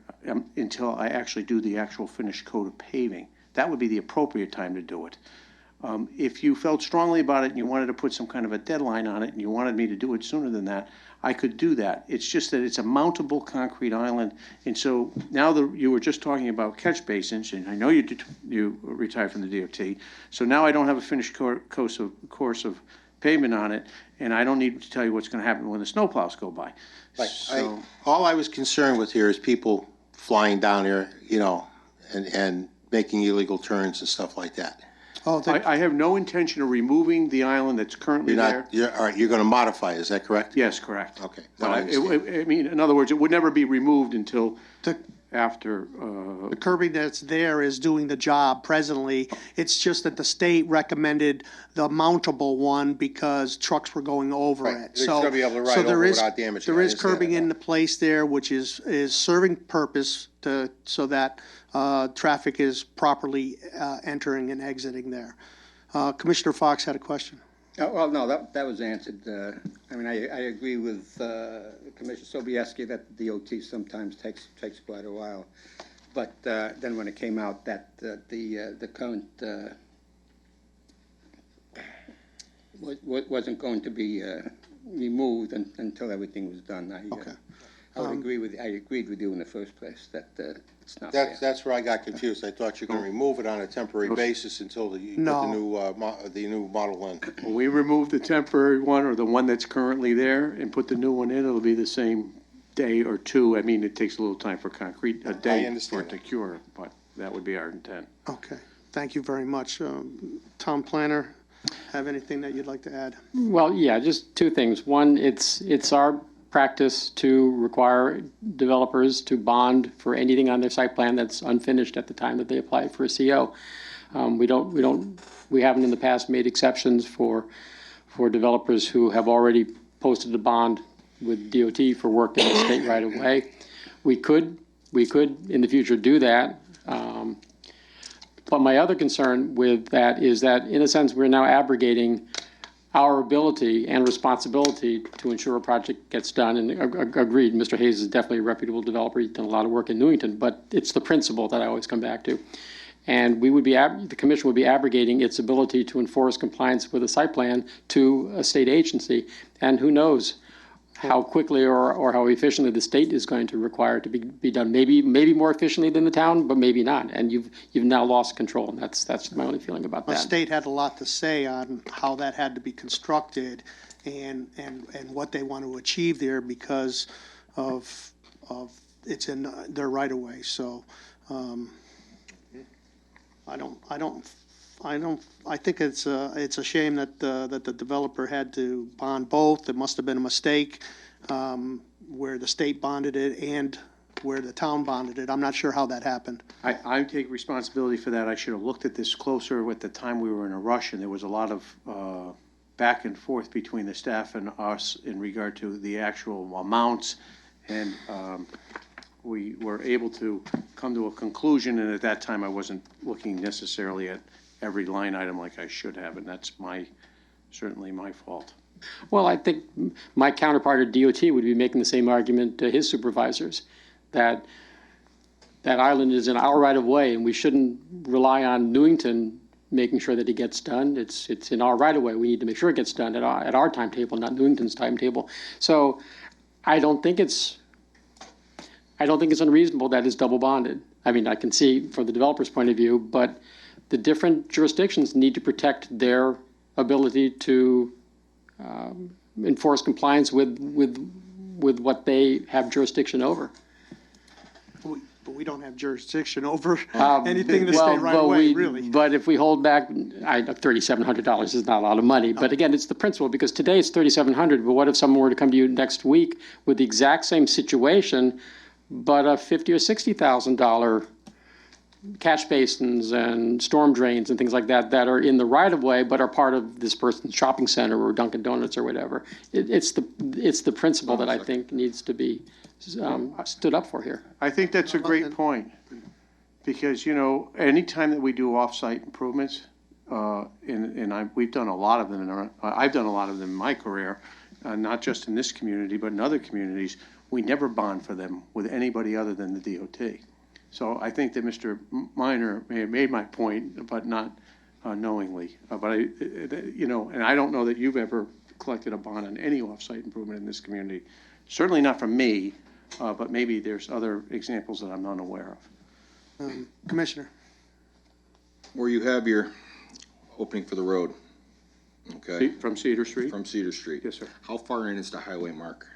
until I actually do the actual finished coat of paving. That would be the appropriate time to do it. If you felt strongly about it and you wanted to put some kind of a deadline on it and you wanted me to do it sooner than that, I could do that. It's just that it's a mountable concrete island. And so now that you were just talking about catch basins, and I know you retired from the DOT, so now I don't have a finished course of pavement on it, and I don't need to tell you what's going to happen when the snowplows go by. Right. So, All I was concerned with here is people flying down here, you know, and making illegal turns and stuff like that. Oh, I have no intention of removing the island that's currently there. All right, you're going to modify, is that correct? Yes, correct. Okay. But No, I understand. I mean, in other words, it would never be removed until after. the curbing that's there is doing the job presently. It's just that the state recommended the mountable one because trucks were going over Right. it. It's So, gonna be able to ride so there over is, without damaging. there I is understand curbing that. in the place there, which is serving purpose to, so that, traffic is properly, entering and exiting there. Commissioner Fox had a question. Well, no, that was answered. I mean, I agree with Commissioner Sobieski that the DOT sometimes takes quite a while. But then when it came out that the current wasn't going to be removed until everything was done, I agreed with you in the first place that it's not fair. That's where I got confused. I thought you were going to remove it on a temporary basis until you put the new model in. When we remove the temporary one or the one that's currently there and put the new one in, it'll be the same day or two. I mean, it takes a little time for concrete, a day for it to cure, but that would be our intent. Okay, thank you very much. Town Planner, have anything that you'd like to add? Well, yeah, just two things. One, it's our practice to require developers to bond for anything on their site plan that's unfinished at the time that they apply for a CO. We haven't in the past made exceptions for developers who have already posted a bond with DOT for work in the state right of way. We could in the future do that. But my other concern with that is that, in a sense, we're now abrogating our ability and responsibility to ensure a project gets done. And agreed, Mr. Hayes is definitely a reputable developer. He's done a lot of work in Newington, but it's the principle that I always come back to. And the commission would be abrogating its ability to enforce compliance with a site plan to a state agency. And who knows how quickly or how efficiently the state is going to require it to be done. Maybe more efficiently than the town, but maybe not. And you've now lost control, and that's my only feeling about The that. state had a lot to say on how that had to be constructed and what they want to achieve there because of it's in their right of way. So, I think it's a shame that the developer had to bond both. It must have been a mistake, where the state bonded it and where the town bonded it. I'm not sure how that happened. I take responsibility for that. I should have looked at this closer at the time we were in a rush, and there was a lot of back and forth between the staff and us in regard to the actual amounts. And we were able to come to a conclusion, and at that time I wasn't looking necessarily at every line item like I should have, and that's certainly my fault. Well, I think my counterpart at DOT would be making the same argument to his supervisors, that island is in our right of way, and we shouldn't rely on Newington making sure that it gets done. It's in our right of way. We need to make sure it gets done at our timetable, not Newington's timetable. So I don't think it's unreasonable that it's double bonded. I mean, I can see from the developer's point of view, but the different jurisdictions need to protect their ability to enforce compliance with what they have jurisdiction over. But we don't have jurisdiction over anything the state right well, away, really. But if we hold back, $3,700 is not a lot of money. But again, it's the principle, because today it's $3,700. But what if someone were to come to you next week with the exact same situation, but a $50,000 or $60,000 catch basins and storm drains and things like that that are in the right of way but are part of this person's shopping center or Dunkin' Donuts or whatever. It's the principle that I think needs to be stood up for here. I think that's a great point, because, anytime that we do off-site improvements, we've done a lot of them, I've done a lot of them in my career, not just in this community, but in other communities, we never bond for them with anybody other than the DOT. So I think that Mr. Minor may have made my point, but not knowingly. And I don't know that you've ever collected a bond on any off-site improvement in this community. Certainly not from me, but maybe there's other examples that I'm unaware of. Commissioner. Where you have your opening for the road, okay? From Cedar Street? From Cedar Street. Yes, sir. How far in is the highway mark?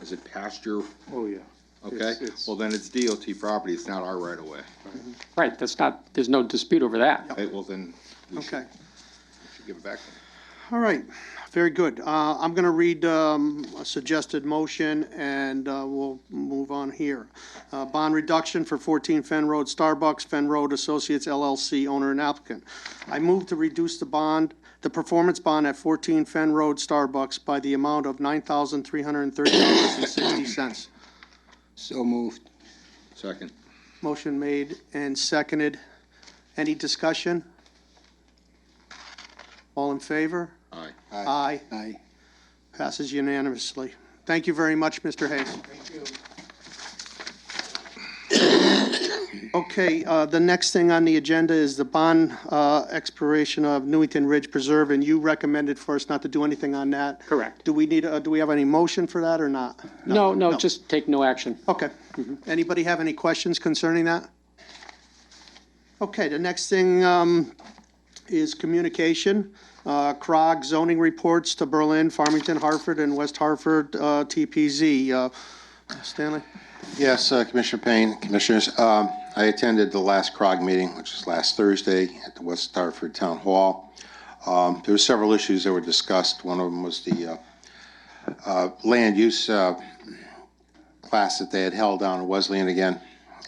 Is it past your, Oh, yeah. okay? It's- Well, then it's DOT property, it's not our right of way. Right, there's no dispute over that. Okay, well, then we should Okay. give it back to them. All right, very good. I'm going to read a suggested motion, and we'll move on here. Bond reduction for 14 Fen Road Starbucks, Fen Road Associates LLC, owner and applicant. I move to reduce the performance bond at 14 Fen Road Starbucks by the amount of $9,330.60. So moved. Second. Motion made and seconded. Any discussion? All in favor? Aye. Aye. Aye. Passes unanimously. Thank you very much, Mr. Hayes. Thank you. Okay, the next thing on the agenda is the bond expiration of Newington Ridge Preserve, and you recommended for us not to do anything on that. Correct. Do we have any motion for that or not? No, just take no action. Okay. Anybody have any questions concerning that? Okay, the next thing is communication. CROG zoning reports to Berlin, Farmington, Hartford, and West Hartford TPZ. Stanley? Yes, Commissioner Payne, Commissioners, I attended the last CROG meeting, which was last Thursday at the West Hartford Town Hall. There were several issues that were discussed. One of them was the land use class that they had held down in Wesleyan again,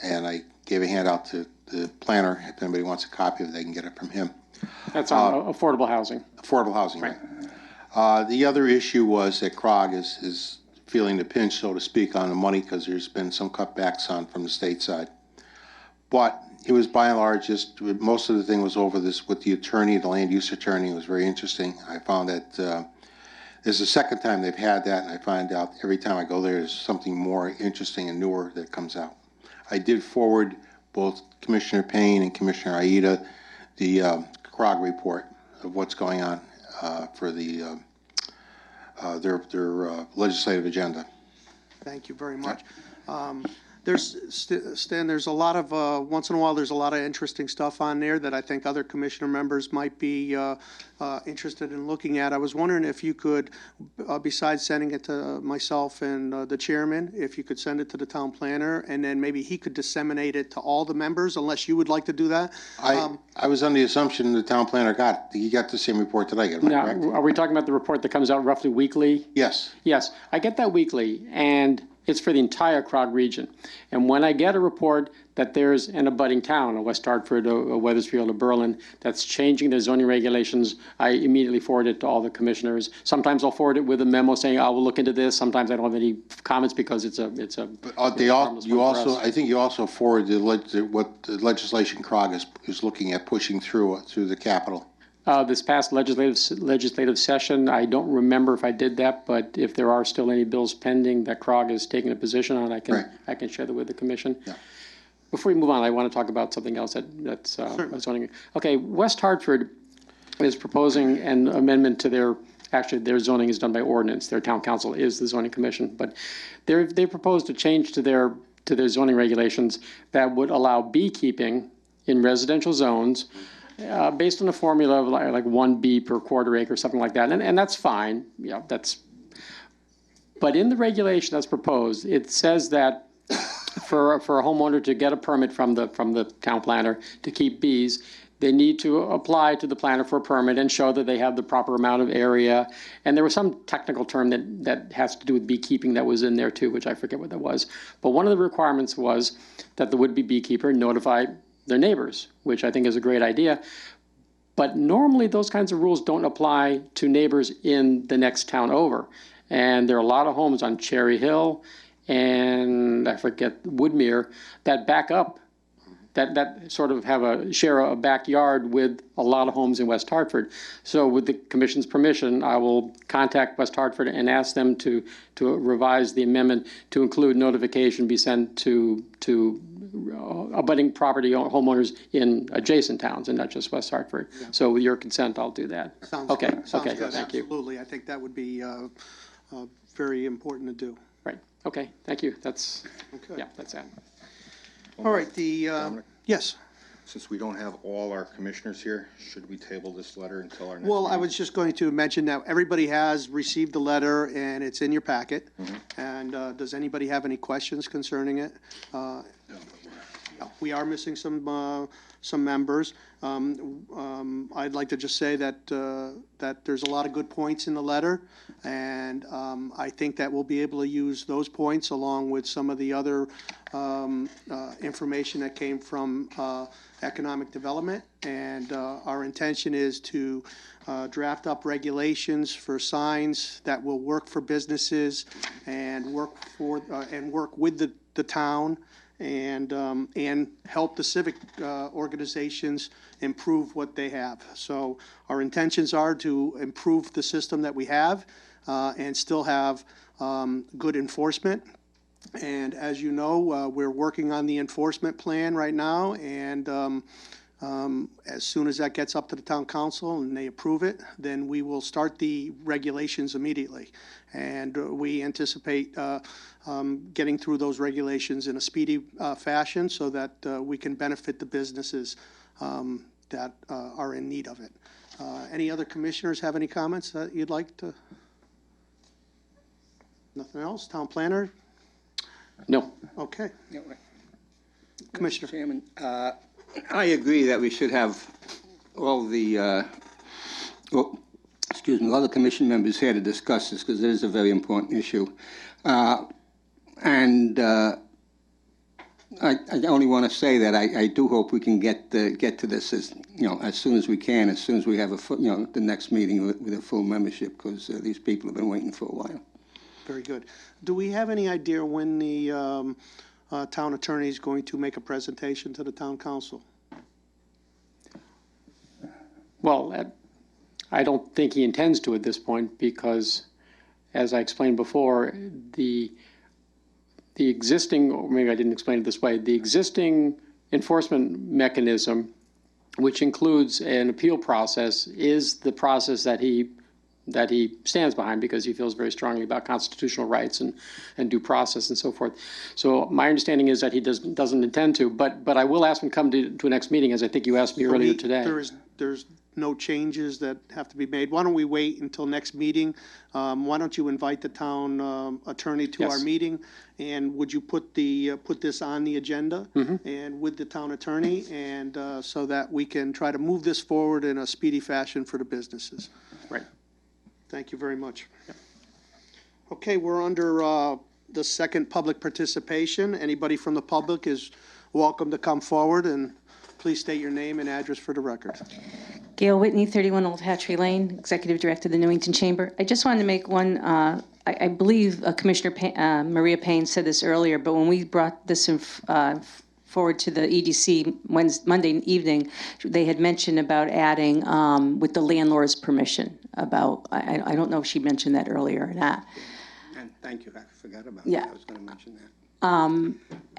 and I gave a handout to the planner. If anybody wants a copy of it, they can get it from him. That's on affordable housing. Affordable housing, right. The other issue was that CROG is feeling the pinch, so to speak, on the money because there's been some cutbacks from the state side. But it was by and large just, most of the thing was over this with the attorney, the land use attorney. It was very interesting. I found that this is the second time they've had that, and I find out every time I go there, there's something more interesting and newer that comes out. I did forward both Commissioner Payne and Commissioner Aida the CROG report of what's going on for their legislative agenda. Thank you very much. Stan, there's a lot of, once in a while, there's a lot of interesting stuff on there that I think other commissioner members might be interested in looking at. I was wondering if you could, besides sending it to myself and the chairman, if you could send it to the town planner, and then maybe he could disseminate it to all the members, unless you would like to do that. I was under the assumption the town planner he got the same report that I got, am I Now, correct? are we talking about the report that comes out roughly weekly? Yes. Yes, I get that weekly, and it's for the entire CROG region. And when I get a report that there's an abutting town, a West Hartford, a Weathersfield, a Berlin, that's changing their zoning regulations, I immediately forward it to all the commissioners. Sometimes I'll forward it with a memo saying, I will look into this. Sometimes I don't have any comments because it's a harmless one for us. I think you also forwarded what the legislation CROG is looking at pushing through the Capitol. This past legislative session, I don't remember if I did that, but if there are still any bills pending that CROG is taking a position on, I can share that with the commission. Yeah. Before we move on, I want to talk about something else that's zoning. Okay, West Hartford is proposing an amendment to their zoning is done by ordinance. Their town council is the zoning commission, but they proposed a change to their zoning regulations that would allow beekeeping in residential zones. Based on a formula of like 1 bee per quarter acre, something like that, and that's fine. Yeah, But in the regulation that's proposed, it says that for a homeowner to get a permit from the town planner to keep bees, they need to apply to the planner for a permit and show that they have the proper amount of area. And there was some technical term that has to do with beekeeping that was in there too, which I forget what that was. But one of the requirements was that the would-be beekeeper notify their neighbors, which I think is a great idea. But normally those kinds of rules don't apply to neighbors in the next town over. And there are a lot of homes on Cherry Hill and I forget Woodmere that back up, that sort of share a backyard with a lot of homes in West Hartford. So with the commission's permission, I will contact West Hartford and ask them to revise the amendment to include notification be sent to abutting property homeowners in adjacent towns and not just West Hartford. Yeah. So with your consent, I'll do that. Sounds okay. Good. Sounds okay. Good. Thank you. Absolutely. I think that would be very important to do. Right. Okay. Thank you. That's okay. Yeah. That's it. All right. Yes. Since we don't have all our commissioners here, should we table this letter until our next Well, meeting? I was just going to mention that everybody has received the letter and it's in your packet. Mm-hmm. And does anybody have any questions concerning it? We are missing some members. I'd like to just say that that there's a lot of good points in the letter, and I think that we'll be able to use those points along with some of the other information that came from economic development. And our intention is to draft up regulations for signs that will work for businesses and work with the town. And help the civic organizations improve what they have. So our intentions are to improve the system that we have and still have good enforcement. And as you know, we're working on the enforcement plan right now, and as soon as that gets up to the town council and they approve it, then we will start the regulations immediately. And we anticipate getting through those regulations in a speedy fashion so that we can benefit the businesses that are in need of it. Any other commissioners have any comments that you'd like to? Nothing else? Town planner? No. Okay. No, Commissioner. Mr. Chairman, I agree that we should have all the, all the commission members here to discuss this because it is a very important issue. I only want to say that I do hope we can get to this as soon as we can, as soon as we have the next meeting with a full membership, because these people have been waiting for a while. Very good. Do we have any idea when the town attorney is going to make a presentation to the town council? Well, I don't think he intends to at this point because, as I explained before, the existing, or maybe I didn't explain it this way, the existing enforcement mechanism, which includes an appeal process, is the process that he stands behind because he feels very strongly about constitutional rights and due process and so forth. So my understanding is that he doesn't intend to, but I will ask him to come to a next meeting, as I think you asked me earlier today. There's no changes that have to be made. Why don't we wait until next meeting? Why don't you invite the town attorney to our meeting? And would you put this on the agenda and with the town attorney, and so that we can try to move this forward in a speedy fashion for the businesses? Right. Thank you very much. Yeah. Okay, we're under the second public participation. Anybody from the public is welcome to come forward, and please state your name and address for the record. Gail Whitney, 31 Old Hatchery Lane, Executive Director of the Newington Chamber. I just wanted to make one, I believe Commissioner Maria Payne said this earlier, but when we brought this forward to the EDC Monday evening, they had mentioned about adding with the landlord's permission about, I don't know if she mentioned that earlier or not. And thank you, I forgot about that. I was going to mention that.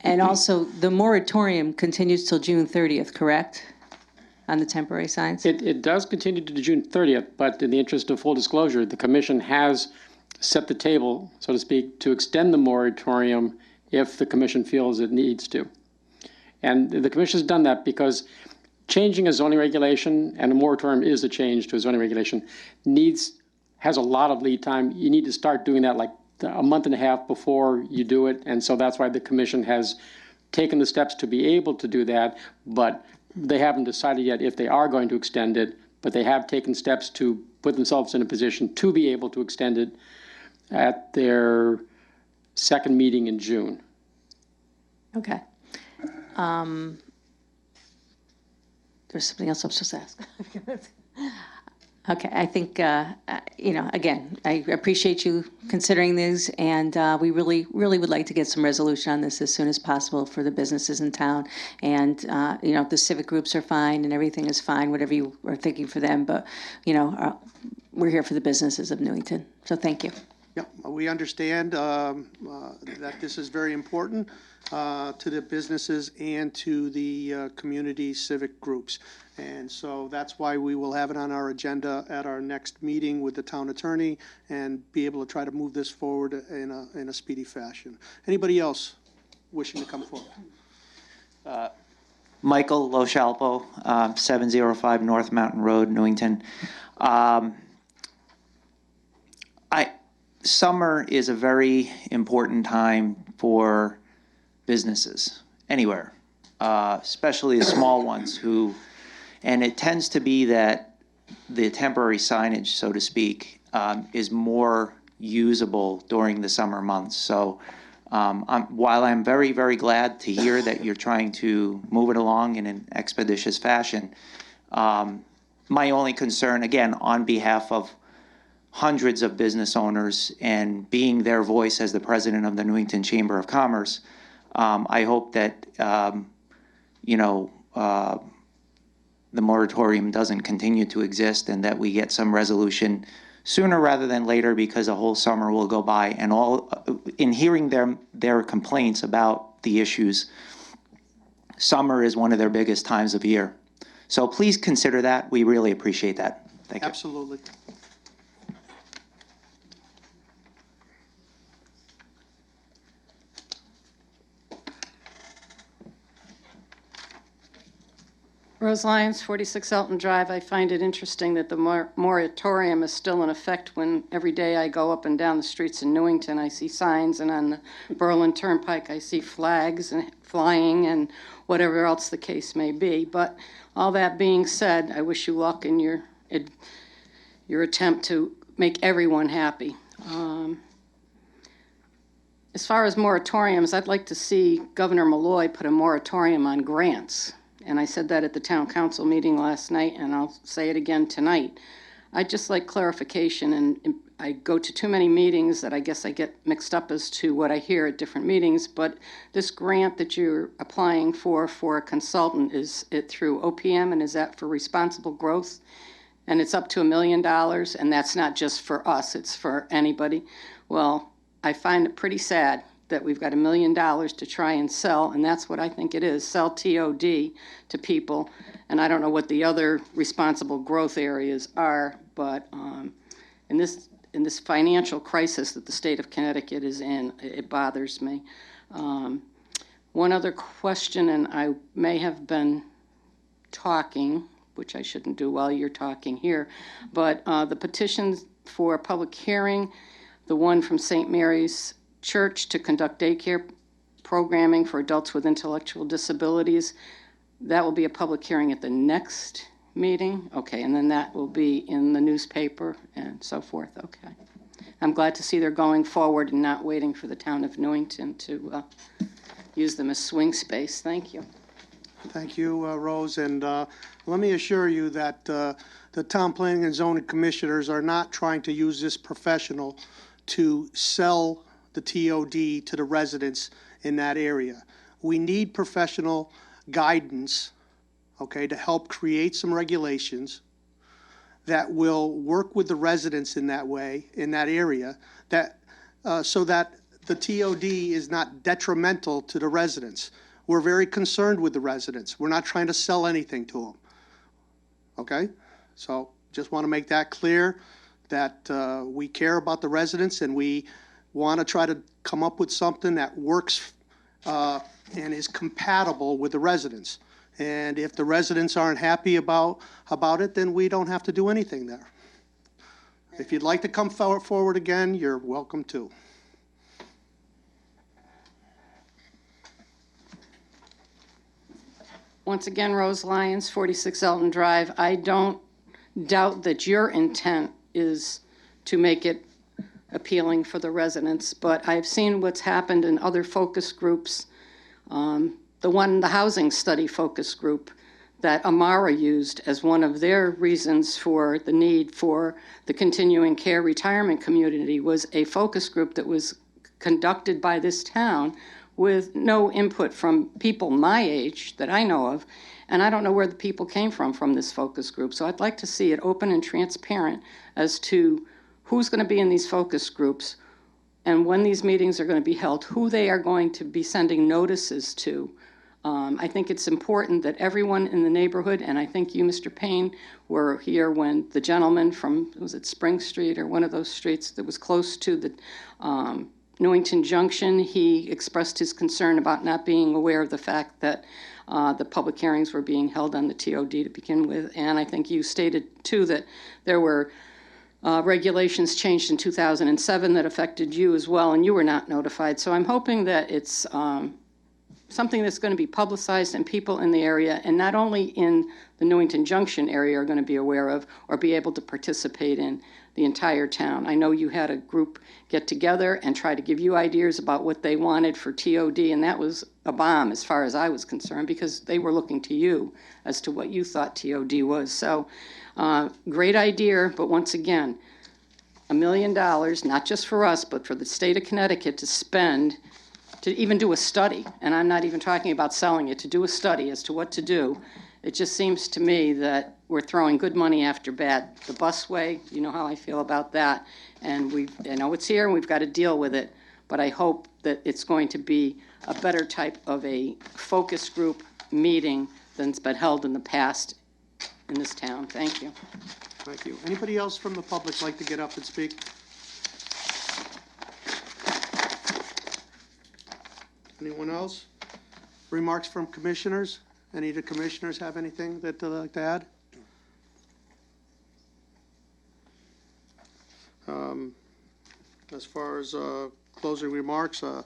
And also, the moratorium continues till June 30th, correct? On the temporary signs? It does continue to June 30th, but in the interest of full disclosure, the commission has set the table, so to speak, to extend the moratorium if the commission feels it needs to. And the commission has done that because changing a zoning regulation, and a moratorium is a change to a zoning regulation, has a lot of lead time. You need to start doing that like a month and a half before you do it, and so that's why the commission has taken the steps to be able to do that, but they haven't decided yet if they are going to extend it, but they have taken steps to put themselves in a position to be able to extend it at their second meeting in June. Okay. there's something else I'm supposed to ask. Okay, I think, again, I appreciate you considering these, and we really, really would like to get some resolution on this as soon as possible for the businesses in town. And, the civic groups are fine and everything is fine, whatever you are thinking for them, but, we're here for the businesses of Newington. So thank you. Yep, we understand that this is very important to the businesses and to the community civic groups. And so that's why we will have it on our agenda at our next meeting with the town attorney and be able to try to move this forward in a speedy fashion. Anybody else wishing to come forward? Michael Loshalpo, 705 North Mountain Road, Newington. Summer is a very important time for businesses anywhere, especially the small ones and it tends to be that the temporary signage, so to speak, is more usable during the summer months. So while I'm very, very glad to hear that you're trying to move it along in an expeditious fashion, my only concern, again, on behalf of hundreds of business owners and being their voice as the president of the Newington Chamber of Commerce, I hope that, the moratorium doesn't continue to exist and that we get some resolution sooner rather than later, because a whole summer will go by and in hearing their complaints about the issues, summer is one of their biggest times of year. So please consider that. We really appreciate that. Thank you. Absolutely. Rose Lyons, 46 Elton Drive. I find it interesting that the moratorium is still in effect when every day I go up and down the streets in Newington, I see signs, and on the Berlin Turnpike, I see flags and flying and whatever else the case may be. But all that being said, I wish you luck in your attempt to make everyone happy. As far as moratoriums, I'd like to see Governor Malloy put a moratorium on grants. And I said that at the town council meeting last night, and I'll say it again tonight. I'd just like clarification, and I go to too many meetings that I guess I get mixed up as to what I hear at different meetings, but this grant that you're applying for a consultant, is it through OPM, and is that for responsible growth? And it's up to $1 million, and that's not just for us, it's for anybody. Well, I find it pretty sad that we've got $1 million to try and sell, and that's what I think it is, sell TOD to people. And I don't know what the other responsible growth areas are, but in this financial crisis that the state of Connecticut is in, it bothers me. One other question, and I may have been talking, which I shouldn't do while you're talking here, but the petitions for a public hearing, the one from St. Mary's Church to conduct daycare programming for adults with intellectual disabilities, that will be a public hearing at the next meeting? Okay, and then that will be in the newspaper and so forth. Okay. I'm glad to see they're going forward and not waiting for the town of Newington to use them as swing space. Thank you. Thank you, Rose. And let me assure you that the town planning and zoning commissioners are not trying to use this professional to sell the TOD to the residents in that area. We need professional guidance, okay, to help create some regulations that will work with the residents in that way, in that area, that so that the TOD is not detrimental to the residents. We're very concerned with the residents. We're not trying to sell anything to them, okay? So just want to make that clear, that we care about the residents and we want to try to come up with something that works and is compatible with the residents. And if the residents aren't happy about it, then we don't have to do anything there. If you'd like to come forward again, you're welcome to. Once again, Rose Lyons, 46 Elton Drive. I don't doubt that your intent is to make it appealing for the residents, but I've seen what's happened in other focus groups. The housing study focus group, that Amara used as one of their reasons for the need for the continuing care retirement community was a focus group that was conducted by this town with no input from people my age that I know of, and I don't know where the people came from this focus group. So I'd like to see it open and transparent as to who's going to be in these focus groups and when these meetings are going to be held, who they are going to be sending notices to. I think it's important that everyone in the neighborhood, and I think you, Mr. Payne, were here when the gentleman from, was it Spring Street or one of those streets that was close to the Newington Junction, he expressed his concern about not being aware of the fact that the public hearings were being held on the TOD to begin with. And I think you stated, too, that there were regulations changed in 2007 that affected you as well, and you were not notified. So I'm hoping that it's something that's going to be publicized and people in the area, and not only in the Newington Junction area, are going to be aware of or be able to participate in the entire town. I know you had a group get together and try to give you ideas about what they wanted for TOD, and that was a bomb as far as I was concerned, because they were looking to you as to what you thought TOD was. So great idea, but once again, $1 million, not just for us, but for the state of Connecticut to spend to even do a study, and I'm not even talking about selling it, to do a study as to what to do. It just seems to me that we're throwing good money after bad. The busway, you know how I feel about that, and I know it's here and we've got to deal with it, but I hope that it's going to be a better type of a focus group meeting than's been held in the past in this town. Thank you. Thank you. Anybody else from the public like to get up and speak? Anyone else? Remarks from commissioners? Any of the commissioners have anything that they'd like to add? As far as closing remarks, I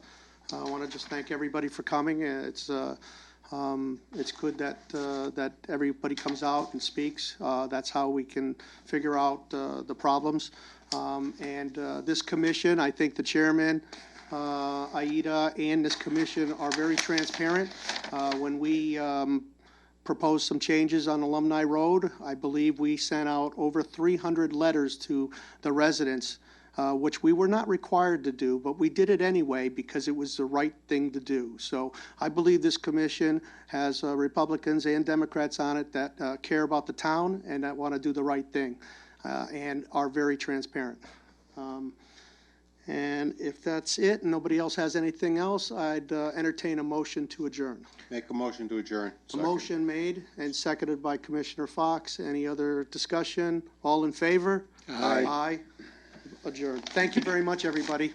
want to just thank everybody for coming. It's good that everybody comes out and speaks. That's how we can figure out the problems. And this commission, I think the chairman, Aida, and this commission are very transparent. When we proposed some changes on Alumni Road, I believe we sent out over 300 letters to the residents, which we were not required to do, but we did it anyway because it was the right thing to do. So I believe this commission has Republicans and Democrats on it that care about the town and that want to do the right thing and are very transparent. And if that's it, and nobody else has anything else, I'd entertain a motion to adjourn. Make a motion to adjourn. A motion made and seconded by Commissioner Fox. Any other discussion? All in favor? Aye. Aye. Adjourned. Thank you very much, everybody.